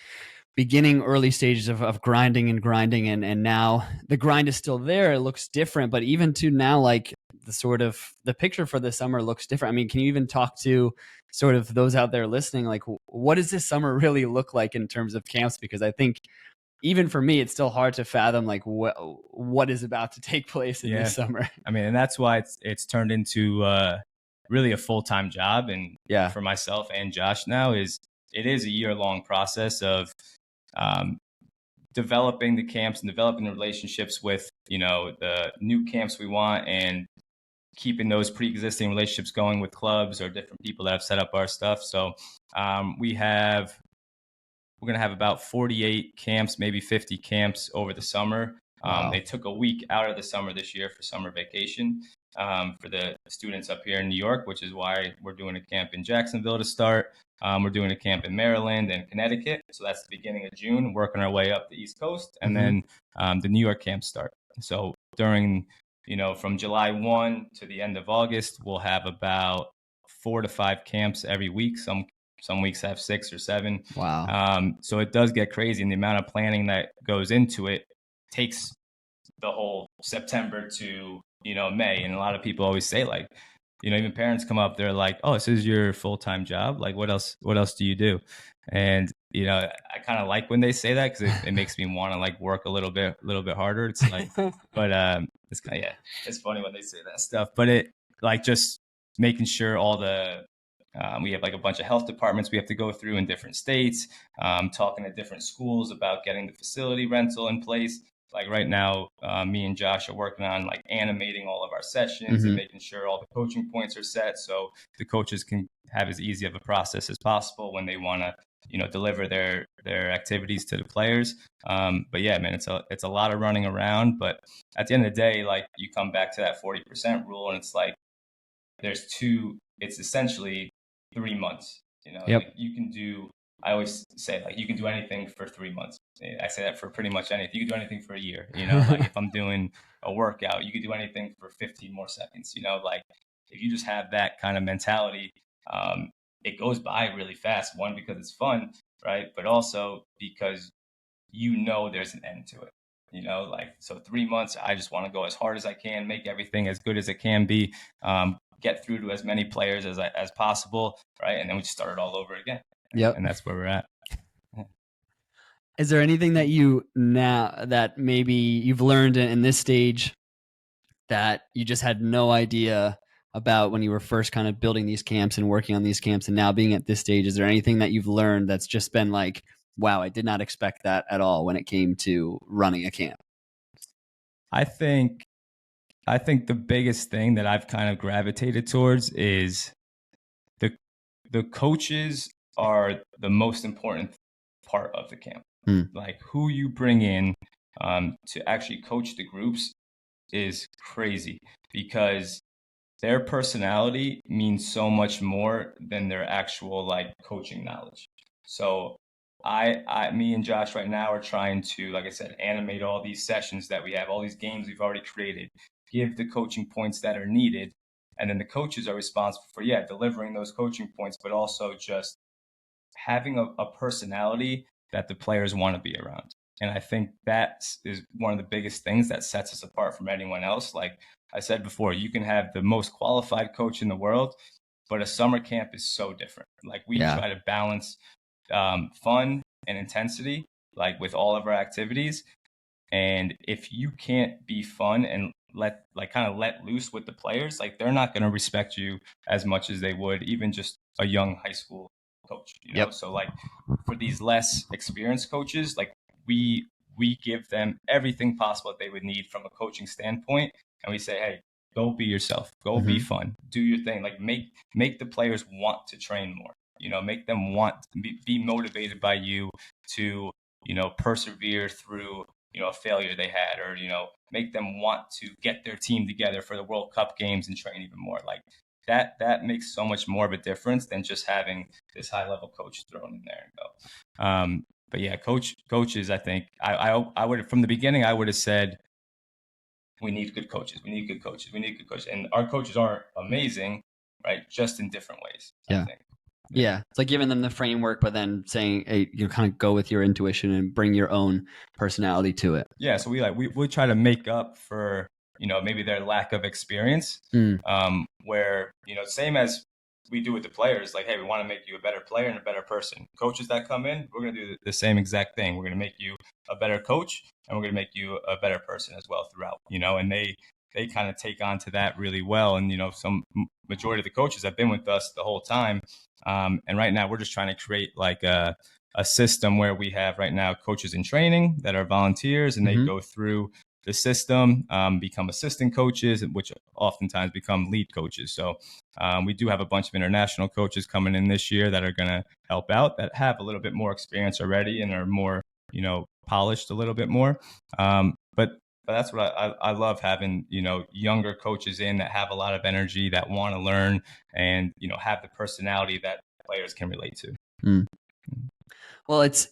[SPEAKER 3] beginning early stages of grinding and now the grind is still there. It looks different, but even to now, like the picture for the summer looks different. I mean, can you even talk to sort of those out there listening? Like, what does this summer really look like in terms of camps? Because I think even for me, it's still hard to fathom like what is about to take place in this summer.
[SPEAKER 2] I mean, and that's why it's turned into really a full-time job. And for myself and Josh now, it is a year-long process of developing the camps and developing the relationships with, you know, the new camps we want, and keeping those pre-existing relationships going with clubs or different people that have set up our stuff. So we have we're going to have about 48 camps, maybe 50 camps over the summer.
[SPEAKER 3] Wow.
[SPEAKER 2] They took a week out of the summer this year for summer vacation for the students up here in New York, which is why we're doing a camp in Jacksonville to start. We're doing a camp in Maryland and Connecticut. So that's the beginning of June, working our way up the East Coast. And then the New York camps start. So during, from July 1 to the end of August, we'll have about 4 to 5 camps every week. Some weeks have 6 or 7.
[SPEAKER 3] Wow.
[SPEAKER 2] So it does get crazy, and the amount of planning that goes into it takes the whole September to, May. And a lot of people always say, like, even parents come up, they're like, oh, this is your full-time job. Like, what else do you do? And, I kind of like when they say that, because it makes me want to like work a little bit harder. It's like, but it's kind of, it's funny when they say that stuff, but it like just making sure all the, we have like a bunch of health departments we have to go through in different states, talking to different schools about getting the facility rental in place. Like right now, me and Josh are working on like animating all of our sessions and making sure all the coaching points are set so the coaches can have as easy of a process as possible when they want to, deliver their activities to the players. But yeah, man, it's a lot of running around. But at the end of the day, like you come back to that 40% rule, and it's like it's essentially 3 months. Like you can do. I always say, like, you can do anything for 3 months. I say that for pretty much anything. You can do anything for a year. Like if I'm doing a workout, you can do anything for 15 more seconds. Like if you just have that kind of mentality, it goes by really fast. One, because it's fun, right? But also because there's an end to it. Like, so 3 months, I just want to go as hard as I can, make everything as good as it can be, get through to as many players as possible, right? And then we just start it all over again.
[SPEAKER 3] Yep.
[SPEAKER 2] And that's where we're at.
[SPEAKER 3] Is there anything that maybe you've learned in this stage that you just had no idea about when you were first kind of building these camps and working on these camps, and now being at this stage? Is there anything that you've learned that's just been like, wow, I did not expect that at all when it came to running a camp?
[SPEAKER 2] I think the biggest thing that I've kind of gravitated towards is the coaches are the most important part of the camp. Like who you bring in to actually coach the groups is crazy, because their personality means so much more than their actual like coaching knowledge. So me and Josh right now are trying to, like I said, animate all these sessions that we have, all these games we've already created, give the coaching points that are needed. And then the coaches are responsible for, delivering those coaching points, but also just having a personality that the players want to be around. And I think that is one of the biggest things that sets us apart from anyone else. Like I said before, you can have the most qualified coach in the world, but a summer camp is so different. Like we try to balance fun and intensity, like with all of our activities. And if you can't be fun and let loose with the players, like they're not going to respect you as much as they would even just a young high school coach, So like for these less experienced coaches, like we give them everything possible that they would need from a coaching standpoint. And we say, hey, go be yourself, go be fun, do your thing, like make the players want to train more, make them want to be motivated by you to, persevere through, a failure they had, or, make them want to get their team together for the World Cup games and train even more. Like that makes so much more of a difference than just having this high level coach thrown in there and go. But yeah, coaches, I think I would, from the beginning, I would have said, we need good coaches. We need good coaches. We need good coaches. And our coaches are amazing, right? Just in different ways.
[SPEAKER 3] Yeah.
[SPEAKER 2] I think.
[SPEAKER 3] Yeah. It's like giving them the framework, but then saying, hey, kind of go with your intuition and bring your own personality to it.
[SPEAKER 2] Yeah. So we try to make up for, maybe their lack of experience, where, same as we do with the players, like, hey, we want to make you a better player and a better person. Coaches that come in, we're going to do the same exact thing. We're going to make you a better coach, and we're going to make you a better person as well throughout, and they kind of take on to that really well. And, some majority of the coaches have been with us the whole time. And right now we're just trying to create like a system where we have right now coaches in training that are volunteers, and they go through the system, become assistant coaches, which oftentimes become lead coaches. So we do have a bunch of international coaches coming in this year that are going to help out, that have a little bit more experience already and are more, polished a little bit more. But that's what I love, having, younger coaches in that have a lot of energy, that want to learn, and, have the personality that players can relate to.
[SPEAKER 3] Mm. Well, it's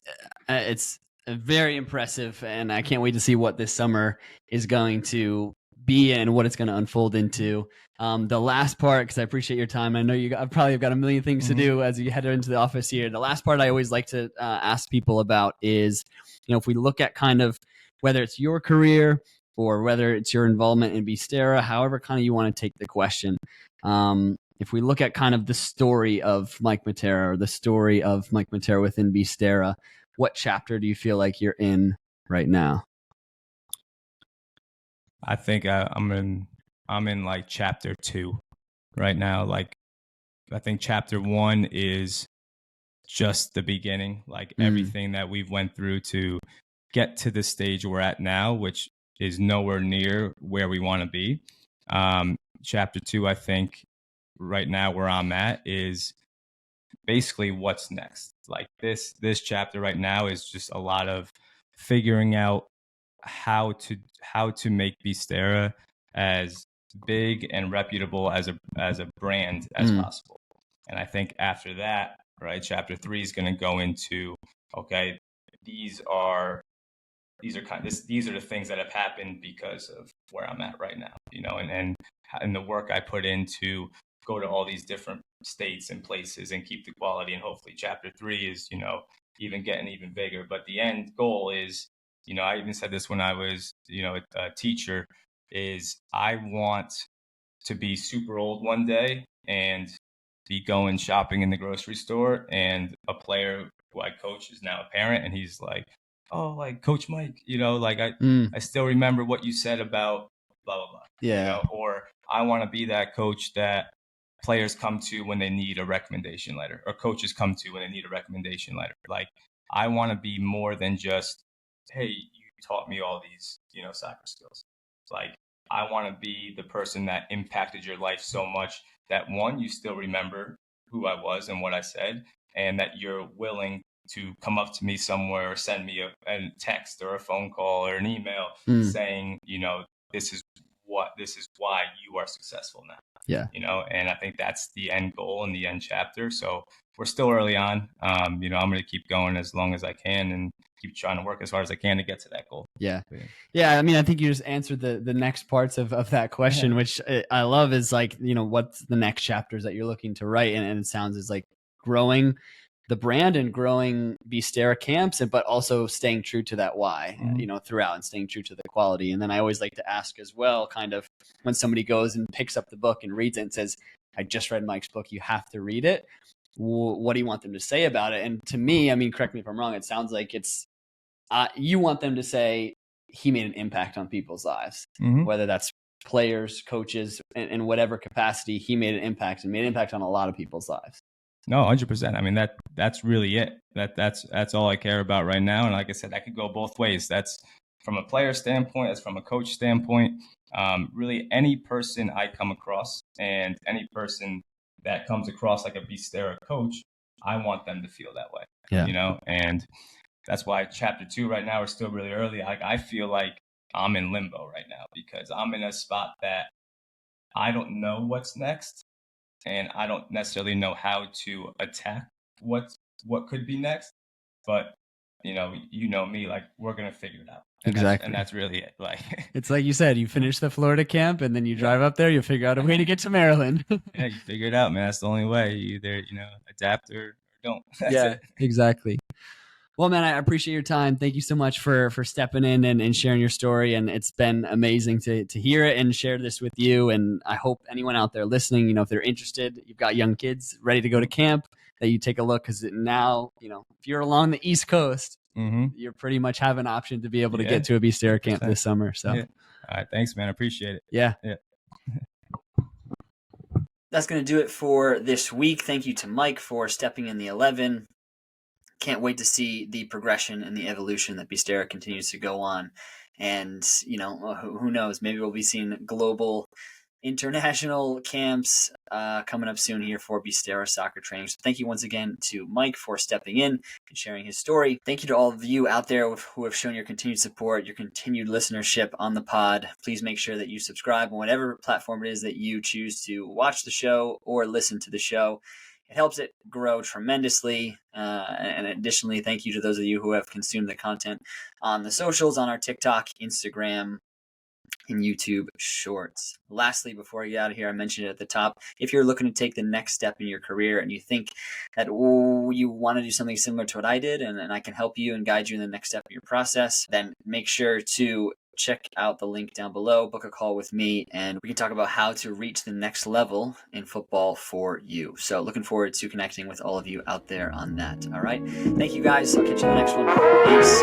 [SPEAKER 3] very impressive, and I can't wait to see what this summer is going to be and what it's going to unfold into. The last part, because I appreciate your time. I know you probably have got a million things to do as you head into the office here. The last part I always like to ask people about is, if we look at kind of whether it's your career or whether it's your involvement in Beestera, however kind of you want to take the question. If we look at kind of the story of Mike Matera, or the story of Mike Matera within Beestera, what chapter do you feel like you're in right now?
[SPEAKER 2] I think I'm in like chapter 2 right now. Like, I think chapter 1 is just the beginning, like everything that we've went through to get to the stage we're at now, which is nowhere near where we want to be. Chapter 2, I think right now where I'm at, is basically what's next. Like this chapter right now is just a lot of figuring out how to make Beestera as big and reputable as a brand as possible. And I think after that, right, chapter 3 is going to go into, okay, these are the things that have happened because of where I'm at right now, and the work I put in to go to all these different states and places and keep the quality. And hopefully chapter 3 is, even getting even bigger. But the end goal is, I even said this when I was, a teacher, is I want to be super old one day and be going shopping in the grocery store, and a player who I coach is now a parent, and he's like, oh, like Coach Mike, like I still remember what you said about blah, blah, blah.
[SPEAKER 3] Yeah.
[SPEAKER 2] Or I want to be that coach that players come to when they need a recommendation letter, or coaches come to when they need a recommendation letter. Like, I want to be more than just, hey, you taught me all these, soccer skills. Like, I want to be the person that impacted your life so much that, one, you still remember who I was and what I said, and that you're willing to come up to me somewhere or send me a text or a phone call or an email saying, this is why you are successful now.
[SPEAKER 3] Yeah.
[SPEAKER 2] And I think that's the end goal and the end chapter. So we're still early on. I'm going to keep going as long as I can and keep trying to work as hard as I can to get to that goal.
[SPEAKER 3] Yeah. I mean, I think you just answered the next parts of that question, which I love, is like, what's the next chapters that you're looking to write? And it sounds as like growing the brand and growing Beestera camps, but also staying true to that why, throughout, and staying true to the quality. And then I always like to ask as well, kind of when somebody goes and picks up the book and reads it and says, I just read Mike's book, you have to read it. What do you want them to say about it? And to me, I mean, correct me if I'm wrong, it sounds like it's, you want them to say he made an impact on people's lives, whether that's players, coaches, in whatever capacity. He made an impact on a lot of people's lives.
[SPEAKER 2] No, 100%. I mean, that's really it. That's all I care about right now. And like I said, that could go both ways. That's from a player standpoint, that's from a coach standpoint. Really, any person I come across, and any person that comes across like a Beestera coach, I want them to feel that way.
[SPEAKER 3] Yeah.
[SPEAKER 2] And that's why chapter 2 right now is still really early. I feel like I'm in limbo right now, because I'm in a spot that I don't know what's next. And I don't necessarily know how to attack what could be next, but me, like, we're gonna figure it out.
[SPEAKER 3] Exactly.
[SPEAKER 2] That's really it. Like,
[SPEAKER 3] it's like you said, you finish the Florida camp and then you drive up there, you figure out a way to get to Maryland.
[SPEAKER 2] Yeah, you figure it out, man. That's the only way. You either, adapt or don't. That's it.
[SPEAKER 3] Exactly. Well, man, I appreciate your time. Thank you so much for stepping in and sharing your story. And it's been amazing to hear it and share this with you. And I hope anyone out there listening, if they're interested, you've got young kids ready to go to camp, that you take a look, because now, if you're along the East Coast, you pretty much have an option to be able to get to a Beestera camp this summer. So,
[SPEAKER 2] all right, thanks, man. I appreciate it.
[SPEAKER 3] Yeah.
[SPEAKER 1] That's going to do it for this week. Thank you to Mike for stepping in the 11. Can't wait to see the progression and the evolution that Beestera continues to go on. And, who knows, maybe we'll be seeing global international camps coming up soon here for Beestera Soccer Training. So thank you once again to Mike for stepping in and sharing his story. Thank you to all of you out there who have shown your continued support, your continued listenership on the pod. Please make sure that you subscribe on whatever platform it is that you choose to watch the show or listen to the show. It helps it grow tremendously. And additionally, thank you to those of you who have consumed the content on the socials, on our TikTok, Instagram, and YouTube Shorts. Lastly, before I get out of here, I mentioned it at the top. If you're looking to take the next step in your career and you think that you want to do something similar to what I did, and I can help you and guide you in the next step of your process, then make sure to check out the link down below, book a call with me, and we can talk about how to reach the next level in football for you. So looking forward to connecting with all of you out there on that. All right. Thank you guys. I'll catch you in the next one. Peace.